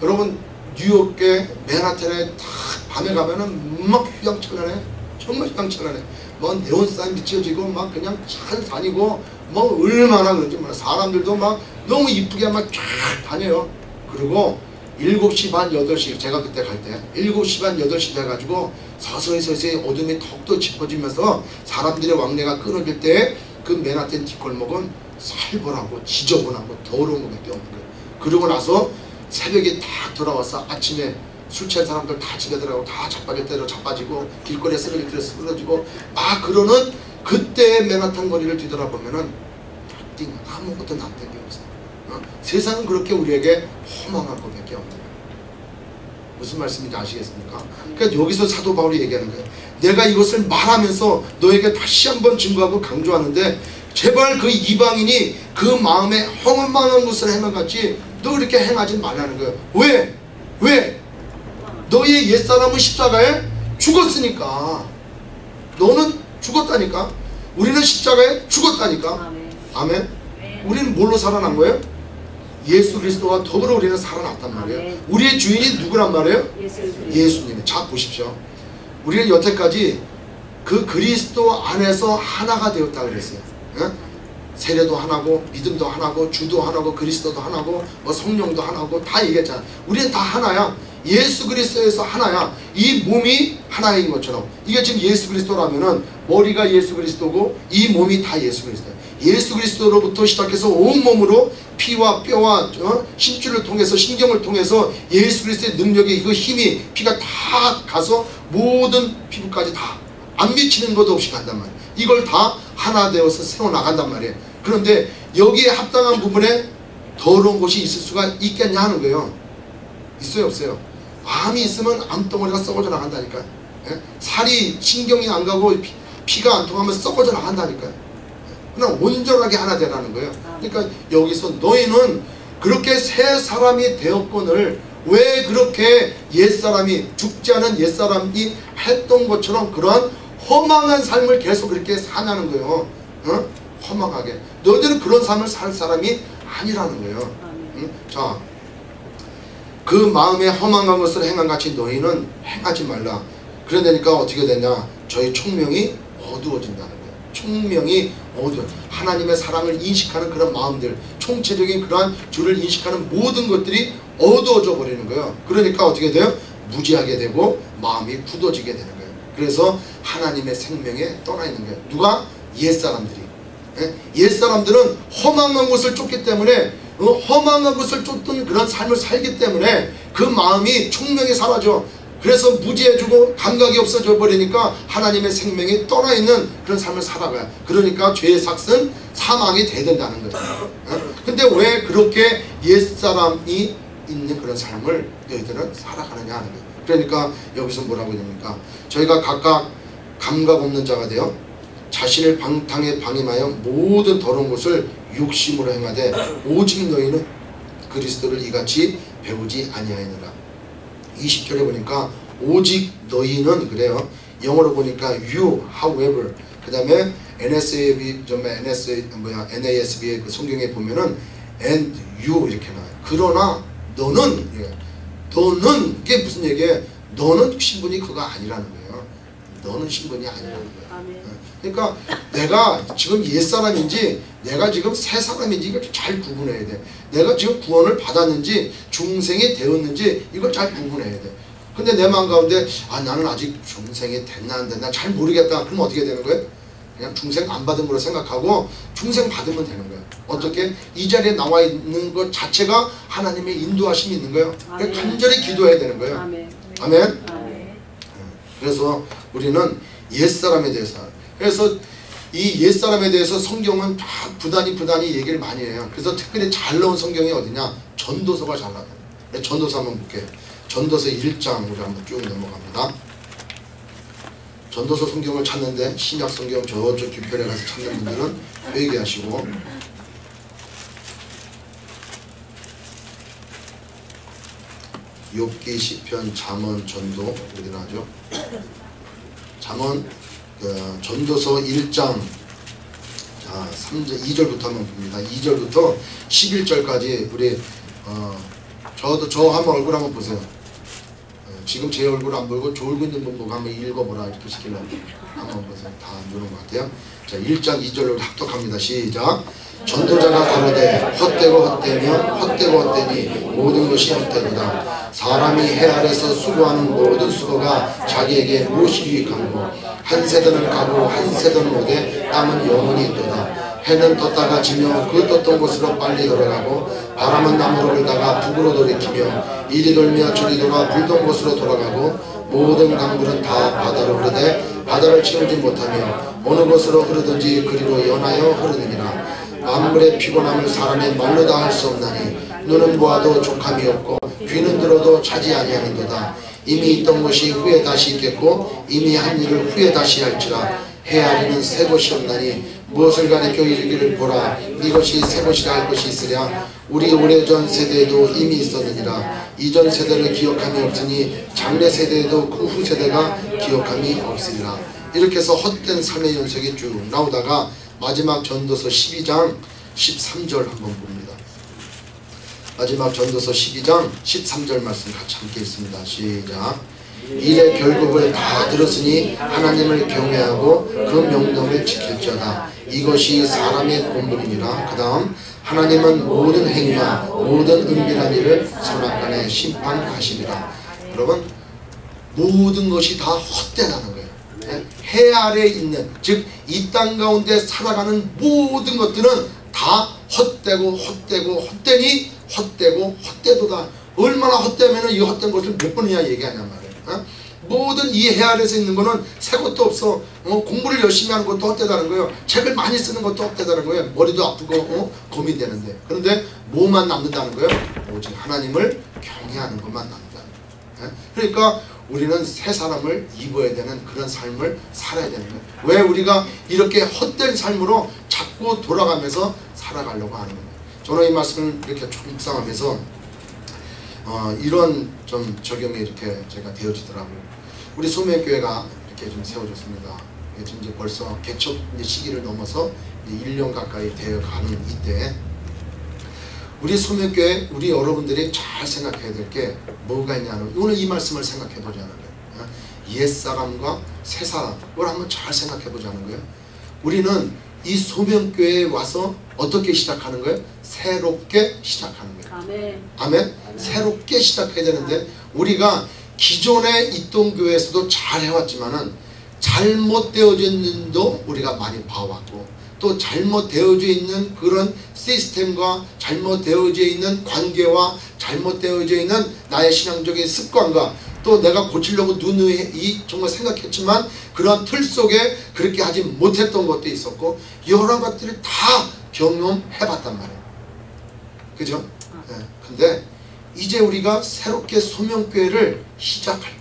여러분 뉴욕의 맨하탄에 딱 밤에 가면은 막 휘황찬란해. 정말 휘황찬란해. 뭐 네온사인 비춰지고 막 그냥 잘 다니고 뭐 얼마나 그런지 몰라. 사람들도 막 너무 이쁘게 막 쫙 다녀요. 그리고 7시 반 8시 제가 그때 갈 때 7시 반 8시 돼가지고 서서히 어둠이 턱도 짚어지면서 사람들의 왕래가 끊어질 때 그 맨하탄 뒷골목은 살벌하고 지저분하고 더러운 것밖에 없는 거예요. 그러고 나서 새벽에 딱 돌아와서 아침에 술 취한 사람들 다 집에 들어가고 다 자빠질 대로 자빠지고 길거리에 쓰러질 대로 쓰러지고 막 그러는 그때 맨하탄 거리를 뒤돌아보면은 아무것도 남는 게 없어요. 세상은 그렇게 우리에게 허망한 것밖에 없는 거예요. 무슨 말씀인지 아시겠습니까? 그러니까 여기서 사도 바울이 얘기하는 거예요. 내가 이것을 말하면서 너에게 다시 한번 증거하고 강조하는데 제발 그 이방인이 그 마음에 허망한 것을 행한 같이 너 이렇게 행하지 말라는 거예요. 왜? 너의 옛사람은 십자가에 죽었으니까. 너는 죽었다니까. 우리는 십자가에 죽었다니까. 아멘. 우리는 뭘로 살아난 거예요? 예수 그리스도와 더불어 우리는 살아났단 말이에요. 우리의 주인이 누구란 말이에요? 예수님. 자 보십시오. 우리는 여태까지 그 그리스도 안에서 하나가 되었다 그랬어요. 세례도 하나고 믿음도 하나고 주도 하나고 그리스도도 하나고 뭐 성령도 하나고 다 얘기했잖아. 우리는 다 하나야. 예수 그리스도에서 하나야. 이 몸이 하나인 것처럼 이게 지금 예수 그리스도라면은 머리가 예수 그리스도고 이 몸이 다 예수 그리스도야. 예수 그리스도로부터 시작해서 온몸으로 피와 뼈와 심줄을 통해서 신경을 통해서 예수 그리스도의 능력이 그 힘이 피가 다 가서 모든 피부까지 다 안 미치는 것 없이 간단 말이야. 이걸 다 하나 되어서 세워나간단 말이에요. 그런데 여기에 합당한 부분에 더러운 것이 있을 수가 있겠냐 하는 거예요. 있어요 없어요? 암이 있으면 암덩어리가 썩어져 나간다니까요. 살이 신경이 안 가고 피가 안 통하면 썩어져 나간다니까요. 그냥 온전하게 하나 되라는 거예요. 그러니까 여기서 너희는 그렇게 새 사람이 되었거늘 왜 그렇게 옛사람이 죽지 않은 옛사람이 했던 것처럼 그러한 허망한 삶을 계속 그렇게 사냐는 거예요. 어? 허망하게. 너희들은 그런 삶을 살 사람이 아니라는 거예요. 응? 자, 그 마음에 허망한 것을 행한같이 너희는 행하지 말라. 그러니까 어떻게 되냐? 저희 총명이 어두워진다는 거예요. 총명이 하나님의 사랑을 인식하는 그런 마음들, 총체적인 그러한 주를 인식하는 모든 것들이 어두워져 버리는 거예요. 그러니까 어떻게 돼요? 무지하게 되고 마음이 굳어지게 되는 거예요. 그래서 하나님의 생명에 떠나 있는 거예요. 누가? 옛사람들이. 옛사람들은 허망한 것을 쫓기 때문에 허망한 것을 쫓던 그런 삶을 살기 때문에 그 마음이 총명이 사라져. 그래서 무지해지고 감각이 없어져 버리니까 하나님의 생명이 떠나 있는 그런 삶을 살아가요. 그러니까 죄의 삭은 사망이 돼야 된다는 거죠. 근데 왜 그렇게 옛사람이 있는 그런 삶을 너희들은 살아가느냐 하는 거예요. 그러니까 여기서 뭐라고 됩니까? 저희가 각각 감각 없는 자가 되어 자신을 방탕에 방임하여 모든 더러운 것을 욕심으로 행하되 오직 너희는 그리스도를 이같이 배우지 아니하였느라. 20절에 보니까 오직 너희는 그래요. 영어로 보니까 you, however. 그 다음에 NASB의 그 성경에 보면은 and you 이렇게 나와요. 그러나 너는, 너는 이게 무슨 얘기예요? 너는 신분이 그거 아니라는 거예요. 너는 신분이 아니라는 거예요. 그러니까 내가 지금 옛사람인지 내가 지금 새사람인지 이걸 잘 구분해야 돼. 내가 지금 구원을 받았는지 중생이 되었는지 이걸 잘 구분해야 돼. 근데 내 마음 가운데 나는 아직 중생이 됐나 안 됐나 잘 모르겠다. 그럼 어떻게 되는 거예요? 그냥 중생 안 받은 거로 생각하고 중생 받으면 되는 거예요. 어떻게? 이 자리에 나와 있는 것 자체가 하나님의 인도하심이 있는 거예요. 간절히 기도해야 되는 거예요. 아멘. 아멘. 그래서 우리는 옛사람에 대해서, 그래서 이 옛사람에 대해서 성경은 다 부단히 얘기를 많이 해요. 그래서 특별히 잘 나온 성경이 어디냐? 전도서가 잘 나와요. 전도서 한번 볼게요. 전도서 1장 우리 한번 쭉 넘어갑니다. 전도서 성경을 찾는데 신약 성경 저쪽 뒤편에 가서 찾는 분들은 회개하시고, 욥기, 시편, 잠언, 전도 어디 나죠? 잠언, 전도서 1장 2절부터 한번 봅니다. 2절부터 11절까지 우리 저 한번 얼굴 한번 보세요. 지금 제 얼굴 안 보이고 졸고 있는 분 보고 한번 읽어보라 이렇게 시키려고 한번 보세요. 다 안 주는 것 같아요. 자, 1장 2절로 합독합니다. 시작. 전도자가 가로되 헛되고 헛되며 헛되고 헛되니 모든 것이 헛되도다. 사람이 해 아래서 수고하는 모든 수고가 자기에게 무엇이 유익한고 한 세대는 가고 한 세대는 오되 땀은 영원히 있도다. 해는 떴다가 지며 그 떴던 곳으로 빨리 돌아가고 바람은 남으로 불다가 북으로 돌이키며 이리 돌며 저리 돌아 불던 곳으로 돌아가고 모든 강물은 다 바다로 흐르되 바다를 채우지 못하며 어느 곳으로 흐르든지 그리로 연하여 흐르느니라. 만물의 피곤함을 사람의 말로 다 할 수 없나니 눈은 보아도 족함이 없고 귀는 들어도 차지 아니하는도다. 이미 있던 것이 후에 다시 있겠고 이미 한 일을 후에 다시 할지라. 해 아래는 새 것이 없나니 무엇을 가리켜 이르기를 보라 이것이 새 것이라 할 것이 있으랴. 우리 오래전 세대에도 이미 있었느니라. 이전 세대를 기억함이 없으니 장래 세대에도 그 후 세대가 기억함이 없으리라. 이렇게 해서 헛된 삶의 연속이 쭉 나오다가 마지막 전도서 12장 13절 한번 봅니다. 마지막 전도서 12장 13절 말씀 같이 함께 읽습니다. 시작. 일의 결국을 다 들었으니 하나님을 경외하고 그 명령을 지킬지어다. 이것이 사람의 본분이니라. 그 다음 하나님은 모든 행위와 모든 은밀한 일을 선악간에 심판하시리라. 여러분 모든 것이 다 헛되다는 거예요. 해 아래에 있는 즉 이 땅 가운데 살아가는 모든 것들은 다 헛되고 헛되니 헛되고 헛되도다. 얼마나 헛되면 이 헛된 것을 몇 번이나 얘기하냔 말이에요. 모든 이 해 아래에서 있는 거는 새 것도 없어. 공부를 열심히 하는 것도 헛되다는 거예요. 책을 많이 쓰는 것도 헛되다는 거예요. 머리도 아프고 고민되는데. 그런데 뭐만 남는다는 거예요? 오직 하나님을 경외하는 것만 남는다는 거예요. 그러니까 우리는 새 사람을 입어야 되는 그런 삶을 살아야 되는 거예요. 왜 우리가 이렇게 헛된 삶으로 자꾸 돌아가면서 살아가려고 하는 거예요. 저는 이 말씀을 이렇게 묵상하면서 이런 좀 적용이 이렇게 제가 되어지더라고요. 우리 소명교회가 이렇게 좀 세워졌습니다. 이제 벌써 개척 시기를 넘어서 1년 가까이 되어가는 이때 우리 소명교회 우리 여러분들이 잘 생각해야 될 게 뭐가 있냐면 오늘 이 말씀을 생각해 보자는 거예요. 옛사람과 새사람을 한번 잘 생각해 보자는 거예요. 우리는 이 소명교회에 와서 어떻게 시작하는 거예요? 새롭게 시작하는 거예요. 아멘. 아멘. 새롭게 시작해야 되는데 우리가 기존에 있던 교회에서도 잘 해왔지만은 잘못되어져 있는 도 우리가 많이 봐왔고 또 잘못되어져 있는 그런 시스템과 잘못되어져 있는 관계와 잘못되어져 있는 나의 신앙적인 습관과 또 내가 고치려고 누누이 정말 생각했지만 그런 틀 속에 그렇게 하지 못했던 것도 있었고 여러 것들을 다 경험해봤단 말이에요. 그죠? 네. 근데 이제 우리가 새롭게 소명교회를 시작할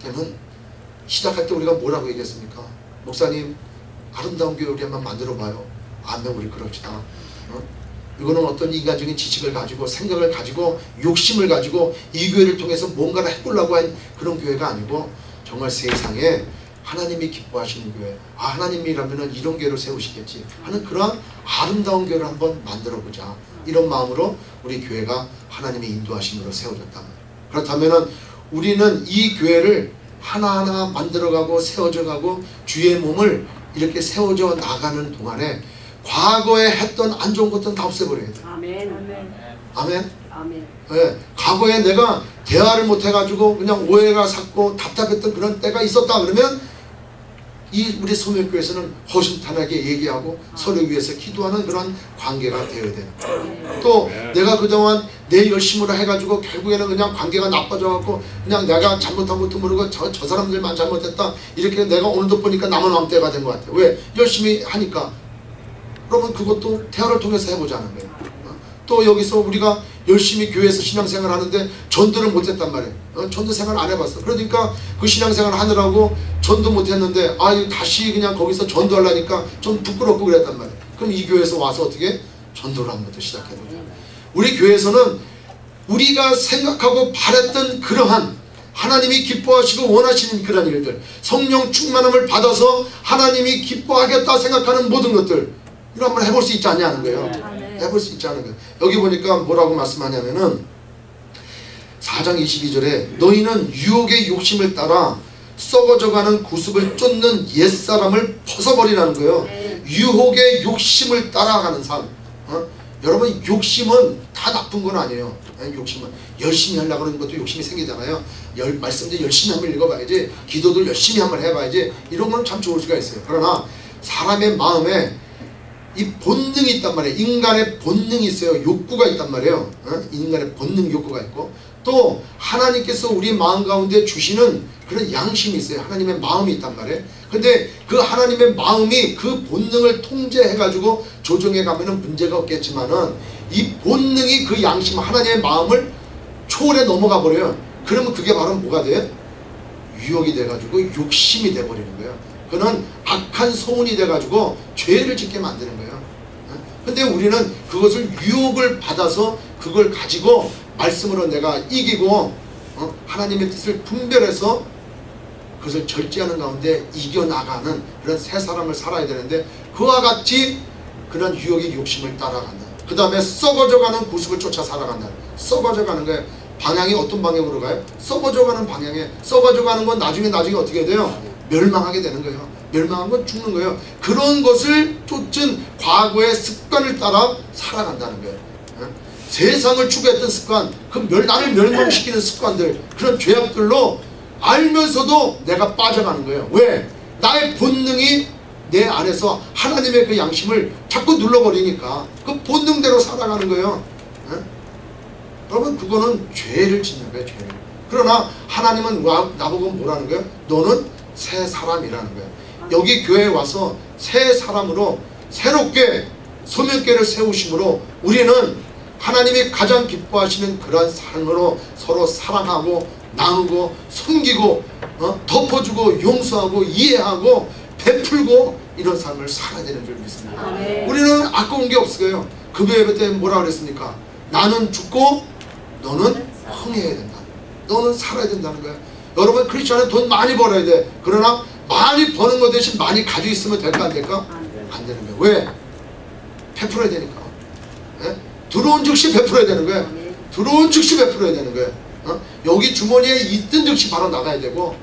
때 우리가 뭐라고 얘기했습니까? 목사님 아름다운 교회 우리 한번 만들어봐요. 아멘. 우리 그럽시다. 이거는 어떤 인간적인 지식을 가지고 생각을 가지고 욕심을 가지고 이 교회를 통해서 뭔가를 해보려고 한 그런 교회가 아니고 정말 세상에 하나님이 기뻐하시는 교회, 하나님이라면 이런 교회를 세우시겠지 하는 그런 아름다운 교회를 한번 만들어보자, 이런 마음으로 우리 교회가 하나님의 인도하심으로 세워졌다. 그렇다면 우리는 이 교회를 하나하나 만들어가고 세워져가고 주의 몸을 이렇게 세워져 나가는 동안에 과거에 했던 안 좋은 것들은 다 없애버려야 돼. 아멘. 아멘. 아멘. 아멘. 네, 과거에 내가 대화를 못해가지고 그냥 오해가 샀고 답답했던 그런 때가 있었다 그러면 이 우리 소명교회에서는 허심탄회하게 얘기하고 서로 위해서 기도하는 그런 관계가 되어야 돼요. 또 내가 그동안 내 열심으로 해가지고 결국에는 그냥 관계가 나빠져갖고 그냥 내가 잘못한 것도 모르고 저 사람들만 잘못했다 이렇게 내가 오늘도 보니까 남은 왕때가 된 것 같아요. 왜? 열심히 하니까. 그러면 그것도 대화를 통해서 해보자는 거예요. 또 여기서 우리가 열심히 교회에서 신앙생활 하는데 전도를 못했단 말이에요. 전도 생활 안 해봤어. 그러니까 그 신앙생활 하느라고 전도 못했는데 다시 그냥 거기서 전도하려니까 좀 부끄럽고 그랬단 말이에요. 그럼 이 교회에서 와서 어떻게 전도를 한 번도 시작해보자. 우리 교회에서는 우리가 생각하고 바랬던 그러한 하나님이 기뻐하시고 원하시는 그런 일들, 성령 충만함을 받아서 하나님이 기뻐하겠다 생각하는 모든 것들 이거 한번 해볼 수 있지 않냐는 거예요. 해볼 수 있지 않은 거예요. 여기 보니까 뭐라고 말씀하냐면은 4장 22절에 너희는 유혹의 욕심을 따라 썩어져가는 구습을 쫓는 옛사람을 벗어버리라는 거예요. 유혹의 욕심을 따라가는 삶. 여러분 욕심은 다 나쁜 건 아니에요. 욕심은 열심히 하려고 하는 것도 욕심이 생기잖아요. 말씀도 열심히 한번 읽어봐야지, 기도도 열심히 한번 해봐야지, 이런 건 참 좋을 수가 있어요. 그러나 사람의 마음에 이 본능이 있단 말이에요. 인간의 본능이 있어요. 욕구가 있단 말이에요. 인간의 본능 욕구가 있고 또 하나님께서 우리 마음 가운데 주시는 그런 양심이 있어요. 하나님의 마음이 있단 말이에요. 근데 그 하나님의 마음이 그 본능을 통제해가지고 조정해가면 문제가 없겠지만은 이 본능이 그 양심 하나님의 마음을 초월해 넘어가 버려요. 그러면 그게 바로 뭐가 돼요? 유혹이 돼가지고 욕심이 돼버리는 거예요. 그는 악한 소원이 돼가지고 죄를 짓게 만드는 거예요. 근데 우리는 그것을 유혹을 받아서 그걸 가지고 말씀으로 내가 이기고 하나님의 뜻을 분별해서 그것을 절제하는 가운데 이겨나가는 그런 새 사람을 살아야 되는데 그와 같이 그런 유혹의 욕심을 따라간다. 그 다음에 썩어져가는 구습을 쫓아 살아간다. 썩어져가는 거예요. 방향이 어떤 방향으로 가요? 썩어져가는 방향에. 썩어져가는 건 나중에 어떻게 돼요? 멸망하게 되는 거예요. 멸망한 건 죽는 거예요. 그런 것을 쫓은 과거의 습관을 따라 살아간다는 거예요. 세상을 추구했던 습관, 나를 멸망시키는 습관들, 그런 죄악들로 알면서도 내가 빠져가는 거예요. 왜? 나의 본능이 내 안에서 하나님의 그 양심을 자꾸 눌러버리니까 그 본능대로 살아가는 거예요. 여러분 그거는 죄를 짓는 거예요. 죄를. 그러나 하나님은 나보고 뭐라는 거예요? 너는 새 사람이라는 거예요. 여기 교회에 와서 새 사람으로 새롭게 소명교회를 세우심으로 우리는 하나님이 가장 기뻐하시는 그런 삶으로 서로 사랑하고 나누고 섬기고 덮어주고 용서하고 이해하고 베풀고 이런 삶을 살아야 되는 줄 믿습니다. 아멘. 우리는 아까운 게 없어요. 금요 예배 때 뭐라 그랬습니까? 나는 죽고 너는 흥해야 된다. 너는 살아야 된다는 거예요. 여러분 크리스천은 돈 많이 벌어야 돼. 그러나 많이 버는 것 대신 많이 가지고 있으면 될까 안 될까? 안 되는 거예요. 왜? 베풀어야 되니까. 예? 들어온 즉시 베풀어야 되는 거예요. 들어온 즉시 베풀어야 되는 거예요. 여기 주머니에 있던 즉시 바로 나가야 되고,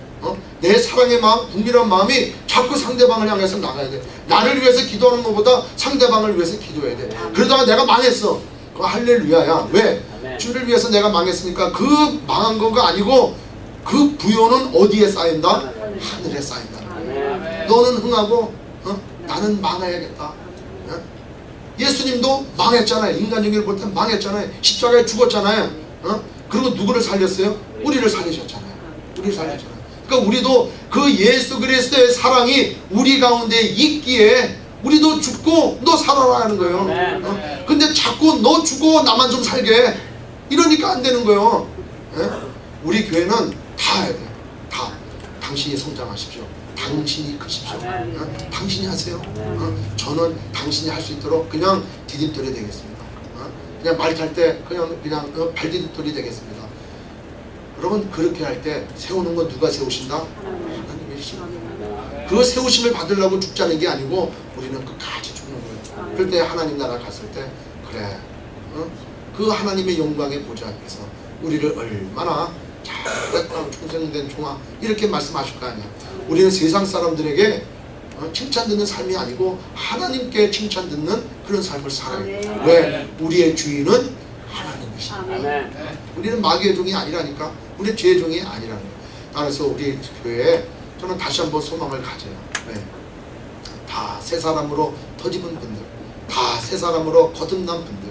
내 사랑의 마음, 국민한 마음이 자꾸 상대방을 향해서 나가야 돼. 나를 위해서 기도하는 것보다 상대방을 위해서 기도해야 돼. 그러다가 내가 망했어. 그거 할렐루야야. 왜? 주를 위해서 내가 망했으니까 그 망한 거가 아니고 그 부요는 어디에 쌓인다? 하늘에 쌓인다. 너는 흥하고 나는 망해야겠다. 예수님도 망했잖아요. 인간적으로 볼 땐 망했잖아요. 십자가에 죽었잖아요. 그리고 누구를 살렸어요? 우리를 살리셨잖아요. 우리를 살렸잖아요. 그러니까 우리도 그 예수 그리스도의 사랑이 우리 가운데 있기에 우리도 죽고 너 살아라 하는 거예요. 근데 자꾸 너 죽어 나만 좀 살게 이러니까 안 되는 거예요. 우리 교회는 다 해야 돼요. 다. 당신이 성장하십시오. 당신이 크십시오. 당신이 하세요. 저는 당신이 할 수 있도록 그냥 디딤돌이 되겠습니다. 그냥 말 탈 때 그냥 발디딤돌이 되겠습니다. 여러분 그렇게 할 때 세우는 건 누가 세우신다? 하나님이 세우십니다. 그 세우심을 받으려고 죽자는 게 아니고 우리는 끝까지 죽는 거예요. 그럴 때 하나님 나라 갔을 때 그래 그 하나님의 영광의 보좌 앞에서 우리를 얼마나 잘했다 충성된 종아 이렇게 말씀하실 거 아니야. 우리는 세상 사람들에게 칭찬 듣는 삶이 아니고 하나님께 칭찬 듣는 그런 삶을 살아요. 왜? 우리의 주인은 하나님이십니다. 우리는 마귀의 종이 아니라니까. 우리는 죄의 종이 아니라는 거예요. 그래서 우리 교회에 저는 다시 한번 소망을 가져요. 왜? 다 새 사람으로 터집은 분들, 다 새 사람으로 거듭난 분들,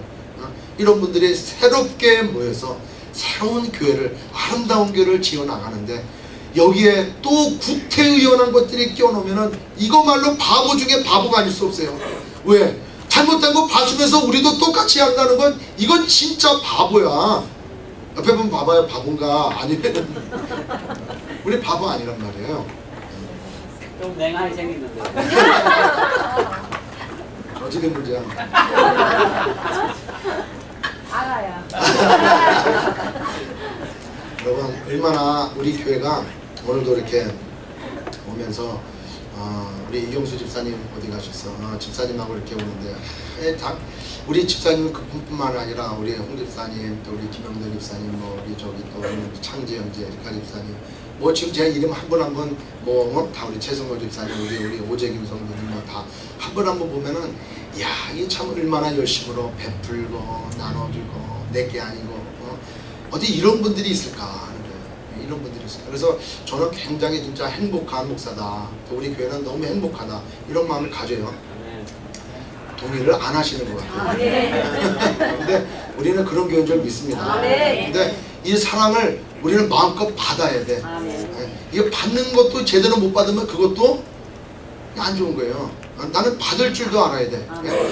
이런 분들이 새롭게 모여서 새로운 교회를, 아름다운 교회를 지어나가는데 여기에 또 구태의연한 것들이 끼워놓으면 이거말로 바보 중에 바보가 아닐 수 없어요. 왜? 잘못된 거 봐주면서 우리도 똑같이 한다는 건 이건 진짜 바보야. 옆에 보면 봐봐요. 바본가 아니면 우리 바보 아니란 말이에요. 좀 냉하게 생겼는데. 어지게 문제야. 알아요. 여러분 얼마나 우리 교회가 오늘도 이렇게 오면서 우리 이경수 집사님 어디 가셨어? 집사님하고 이렇게 오는데 우리 집사님은 그뿐만 아니라 우리 홍 집사님 또 우리 김영돈 집사님 뭐 우리 저기 또 창재 형제 리카 집사님 뭐 지금 제 이름 한 번 한 번 뭐 다 우리 최성호 집사님 우리 오재김 성도님 뭐 다 한 번 한 번 보면은 야 이게 참 얼마나 열심으로 베풀고 나눠주고 내게 아니고 어디 이런 분들이 있을까 하는 거예요. 이런 분들이 있을까. 그래서 저는 굉장히 진짜 행복한 목사다. 또 우리 교회는 너무 행복하다. 이런 마음을 가져요. 동의를 안 하시는 것 같아요. 근데 우리는 그런 교회인 줄 믿습니다. 근데 이 사랑을 우리는 마음껏 받아야 돼. 이거 받는 것도 제대로 못 받으면 그것도 안 좋은 거예요. 나는 받을 줄도 알아야 돼.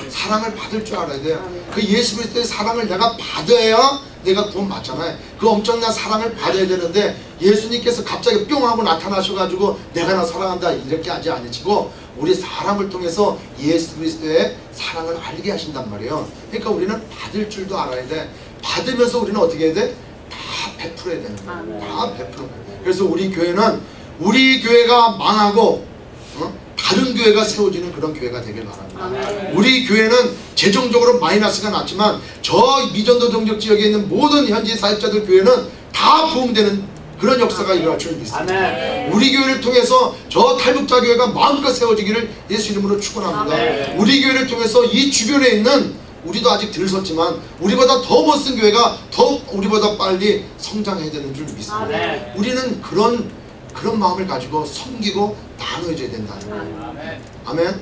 사랑을 받을 줄 알아야 돼. 그 예수 그리스도의 사랑을 내가 받아야 내가 구원 받잖아요. 그 엄청난 사랑을 받아야 되는데 예수님께서 갑자기 뿅 하고 나타나셔가지고 내가 나 사랑한다 이렇게 하지 않으시고 우리 사람을 통해서 예수 그리스도의 사랑을 알게 하신단 말이에요. 그러니까 우리는 받을 줄도 알아야 돼. 받으면서 우리는 어떻게 해야 돼? 다 베풀어야 되는 거예요. 다 베푸는 거예요. 그래서 우리 교회는 우리 교회가 망하고 다른 교회가 세워지는 그런 교회가 되길 바랍니다. 우리 교회는 재정적으로 마이너스가 났지만 저 미전도 정적 지역에 있는 모든 현지 사역자들 교회는 다 부흥되는 그런 역사가 일어날 줄 믿습니다. 우리 교회를 통해서 저 탈북자 교회가 마음껏 세워지기를 예수 이름으로 축원합니다. 우리 교회를 통해서 이 주변에 있는 우리도 아직 덜 섰지만 우리보다 더 멋진 교회가 더 우리보다 빨리 성장해야 되는 줄 믿습니다. 우리는 그런 마음을 가지고 섬기고 나눠줘야 된다. 아멘.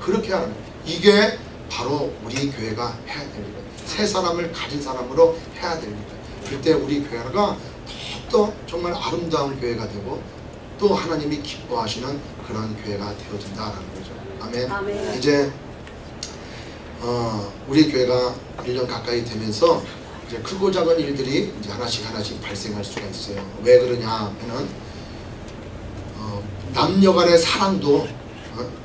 그렇게 하는 이게 바로 우리 교회가 해야 됩니다. 새 사람을 가진 사람으로 해야 됩니다. 그때 우리 교회가 더 정말 아름다운 교회가 되고 또 하나님이 기뻐하시는 그런 교회가 되어진다라는 거죠. 아멘. 이제 우리 교회가 1년 가까이 되면서 이제 크고 작은 일들이 이제 하나씩 발생할 수가 있어요. 왜 그러냐 하면은 남녀 간의 사랑도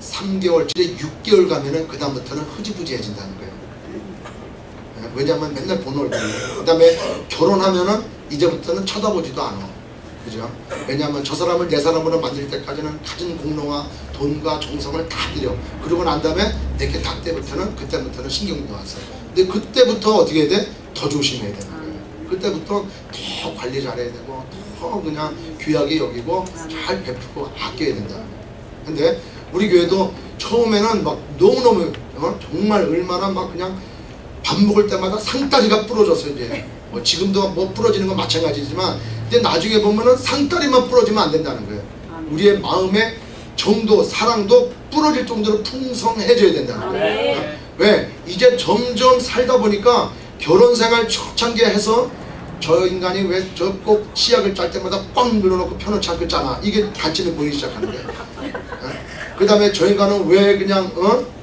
3개월째 6개월 가면은 그 다음부터는 흐지부지해진다는 거예요. 왜냐하면 맨날 본 얼굴이에요. 그 다음에 결혼하면은 이제부터는 쳐다보지도 않아. 그죠? 왜냐하면 저 사람을 내 사람으로 만들 때까지는 가진 공로와 돈과 정성을 다 들여. 그러고 난 다음에 내게 닿을 때부터는 그때부터는 신경도 왔어요. 근데 그때부터 어떻게 해야 돼? 더 조심해야 되는 거예요. 그때부터 더 관리 잘해야 되고 더 그냥 귀하게 여기고 잘 베풀고 아껴야 된다. 근데 우리 교회도 처음에는 막 너무너무 정말 얼마나 막 그냥 밥 먹을 때마다 상다리가 부러졌어요. 이제 뭐 지금도 뭐 부러지는 건 마찬가지지만 근데 나중에 보면은 상다리만 부러지면 안 된다는 거예요. 우리의 마음의 정도, 사랑도 부러질 정도로 풍성해져야 된다는 거예요. 왜? 이제 점점 살다 보니까 결혼생활 초창기에 해서 저 인간이 왜 저 꼭 치약을 짤 때마다 꽉 눌러놓고 펴놓지 않고 짜나 이게 단점이 보이기 시작하는 거예요. 그 다음에 저 인간은 왜 그냥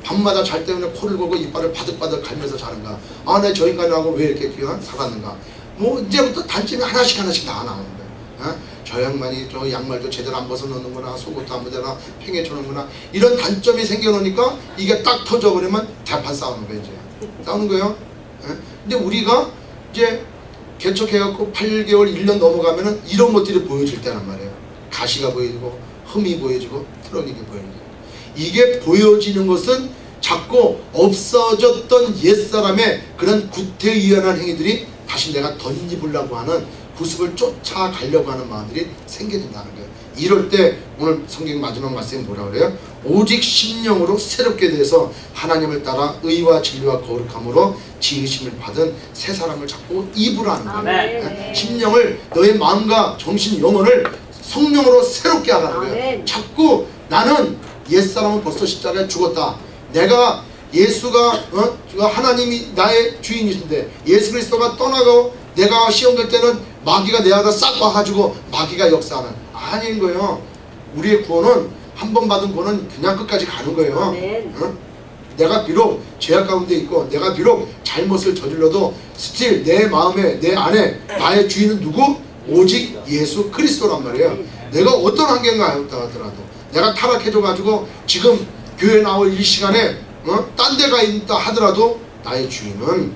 밤마다 잘 때문에 코를 골고 이빨을 바득바득 갈면서 자는가. 아, 내 저 인간하고 왜 이렇게 살았는가. 뭐 이제부터 단점이 하나씩 다 나오는 거예요. 저 양반이 저 양말도 제대로 안 벗어놓는구나, 속옷도 안 벗어나 팽개쳐놓는구나, 이런 단점이 생겨놓으니까 이게 딱 터져버리면 대판 싸우는 거예요. 이제 싸우는 거예요. 근데 우리가 이제 개척해갖고 8개월 1년 넘어가면은 이런 것들이 보여질 때란 말이에요. 가시가 보이고 흠이 보여지고 트러닝이 보여지고. 이게 보여지는 것은 자꾸 없어졌던 옛사람의 그런 구태의연한 행위들이 다시 내가 덧입으려고 하는 구습을 쫓아가려고 하는 마음들이 생겨진다는 거예요. 이럴 때 오늘 성경 마지막 말씀이 뭐라 그래요? 오직 심령으로 새롭게 돼서 하나님을 따라 의와 진리와 거룩함으로 지으심을 받은 새 사람을 자꾸 입으라는 거예요. 네. 심령을, 너의 마음과 정신, 영혼을 성령으로 새롭게 하라는 거예요. 자꾸 나는 옛사람은 벌써 십자가에 죽었다. 내가 예수가 하나님이 나의 주인이신데 예수 그리스도가 떠나고 내가 시험 될 때는 마귀가 내 안에 싹 와가지고 마귀가 역사하는 아닌 거예요. 우리의 구원은 한 번 받은 구원은 그냥 끝까지 가는 거예요. 내가 비록 죄악 가운데 있고 내가 비록 잘못을 저질러도 스틸 내 마음에 내 안에 나의 주인은 누구? 오직 예수 그리스도란 말이에요. 내가 어떤 환경에 하더라도 내가 타락해져가지고 지금 교회 나올 이 시간에 딴 데 가 있다 하더라도 나의 주인은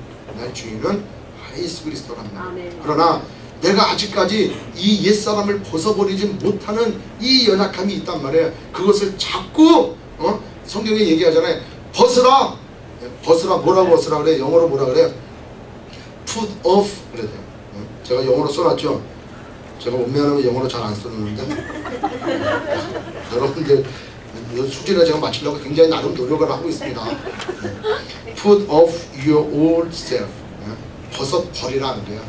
예수 그리스도란 말이에요. 그러나 내가 아직까지 이 옛사람을 벗어버리지 못하는 이 연약함이 있단 말이에요. 그것을 자꾸 성경에 얘기하잖아요. 벗으라. 벗으라. 뭐라고 벗으라 그래? 영어로 뭐라 그래? Put off 그래요. 제가 영어로 써놨죠. 제가 원면하면 영어로 잘 안 쓰는데 여러분들 숙제를 제가 마치려고 굉장히 나름 노력을 하고 있습니다. Put off your old self. 벗어버리라는 거야.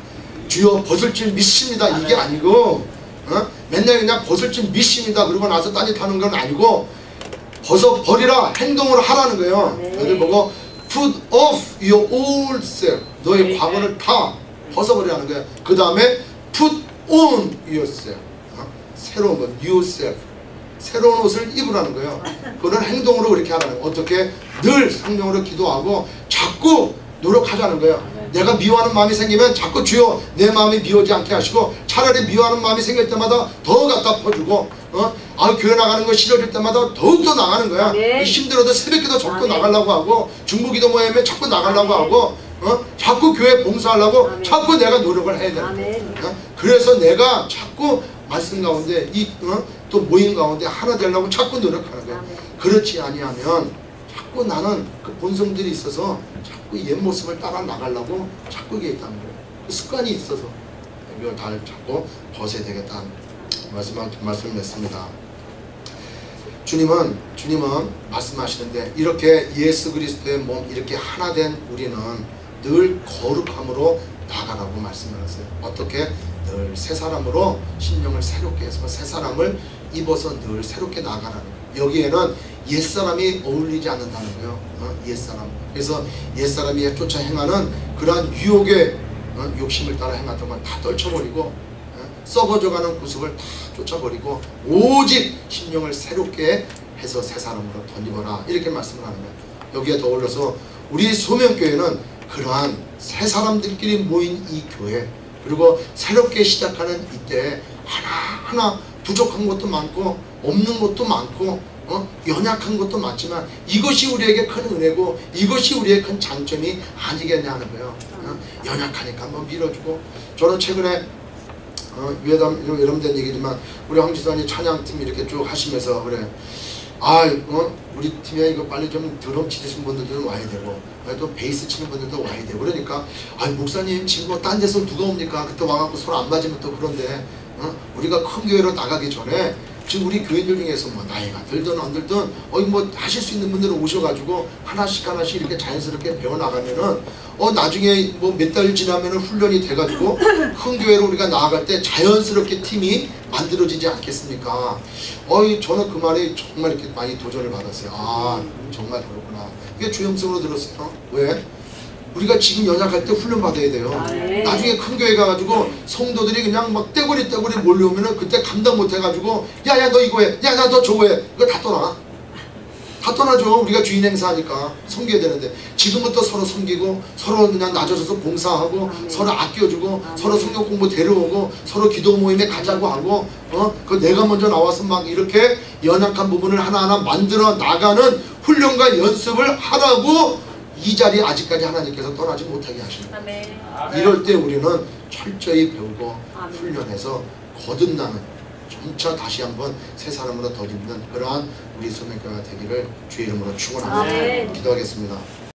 주여 벗을 줄 믿습니다. 이게 아니고 맨날 그냥 벗을 줄 믿습니다. 그러고 나서 딴짓하는 건 아니고 벗어버리라. 행동을 하라는 거예요. 여기 보고 Put off your old self. 너의 과거를 다 벗어버리라는 거야. 그 다음에 Put on yourself. 새로운 것, new self. 새로운 옷을 입으라는 거예요. 그거는 행동으로 그렇게 하라는 거예요. 어떻게? 늘 성령으로 기도하고 자꾸 노력하자는 거예요. 내가 미워하는 마음이 생기면 자꾸 주여 내 마음이 미워지 않게 하시고, 차라리 미워하는 마음이 생길 때마다 더 갖다 퍼주고, 교회 나가는 거 싫어질 때마다 더욱더 나가는 거야. 힘들어도 새벽기도 자꾸 나가려고 하고, 중보기도 모임에 자꾸 나가려고 하고, 자꾸 교회 봉사하려고 자꾸 내가 노력을 해야 되는 거야. 그래서 내가 자꾸 말씀 가운데 또 모임 가운데 하나 되려고 자꾸 노력하는 거야. 그렇지 아니하면 자꾸 나는 그 본성들이 있어서 자꾸 옛 모습을 따라 나가려고 자꾸 이게 있다는 거예요. 그 습관이 있어서 이걸 다 자꾸 벗어야 되겠다는 말씀을 냈습니다. 주님은 말씀하시는데 이렇게 예수 그리스도의 몸 이렇게 하나 된 우리는 늘 거룩함으로 나가라고 말씀을 하세요. 어떻게? 늘 새 사람으로 심령을 새롭게 해서 새 사람을 입어서 늘 새롭게 나가라는 거예요. 여기에는 옛사람이 어울리지 않는다는 거예요. 옛사람. 그래서 옛사람이 쫓아 행하는 그러한 유혹의 욕심을 따라 행하던 걸 다 떨쳐버리고 썩어져가는 구습을 다 쫓아버리고 오직 심령을 새롭게 해서 새 사람으로 덧입어라. 이렇게 말씀을 하는 거예요. 여기에 더 올려서 우리 소명교회는 그러한 새 사람들끼리 모인 이 교회, 그리고 새롭게 시작하는 이때 하나하나 부족한 것도 많고 없는 것도 많고 연약한 것도 맞지만 이것이 우리에게 큰 은혜고 이것이 우리의 큰 장점이 아니겠냐 하는 거예요. 연약하니까 한번 밀어주고. 저는 최근에 위에다 여러분들 얘기지만 우리 황 지사님 찬양팀 이렇게 쭉 하시면서 그래, 우리 팀에 이거 빨리 좀 드럼 치시는 분들도 좀 와야 되고 또 베이스 치는 분들도 와야 되고 그러니까 목사님 지금 뭐 딴 데서 누가 옵니까? 그때 와갖고 서로 안 맞으면 또 그런데 우리가 큰 교회로 나가기 전에 지금 우리 교인들 중에서 뭐 나이가 들든 안 들든 뭐 하실 수 있는 분들은 오셔가지고 하나씩 이렇게 자연스럽게 배워나가면은 나중에 뭐 몇 달 지나면은 훈련이 돼가지고 큰 교회로 우리가 나아갈 때 자연스럽게 팀이 만들어지지 않겠습니까? 저는 그 말에 정말 이렇게 많이 도전을 받았어요. 정말 그렇구나. 이게 주영성으로 들었어요. 왜? 우리가 지금 연약할 때 훈련 받아야 돼요. 나중에 큰 교회 가가지고 성도들이 그냥 막 떼구리 몰려오면은 그때 감당 못 해가지고 야야 너 이거 해, 야 나 너 저거 해, 이거 다 떠나. 다 떠나죠. 우리가 주인 행사하니까 섬겨야 되는데 지금부터 서로 섬기고 서로 그냥 낮아져서 봉사하고 서로 아껴주고 서로 성경 공부 데려오고 서로 기도 모임에 가자고 하고 그 내가 먼저 나와서 막 이렇게 연약한 부분을 하나하나 만들어 나가는 훈련과 연습을 하라고 이 자리에 아직까지 하나님께서 떠나지 못하게 하십니다. 이럴 때 우리는 철저히 배우고 훈련해서 거듭나는 점차 다시 한번 새 사람으로 더 입는 그러한 우리 소명교회가 되기를 주의 이름으로 축원합니다. 기도하겠습니다.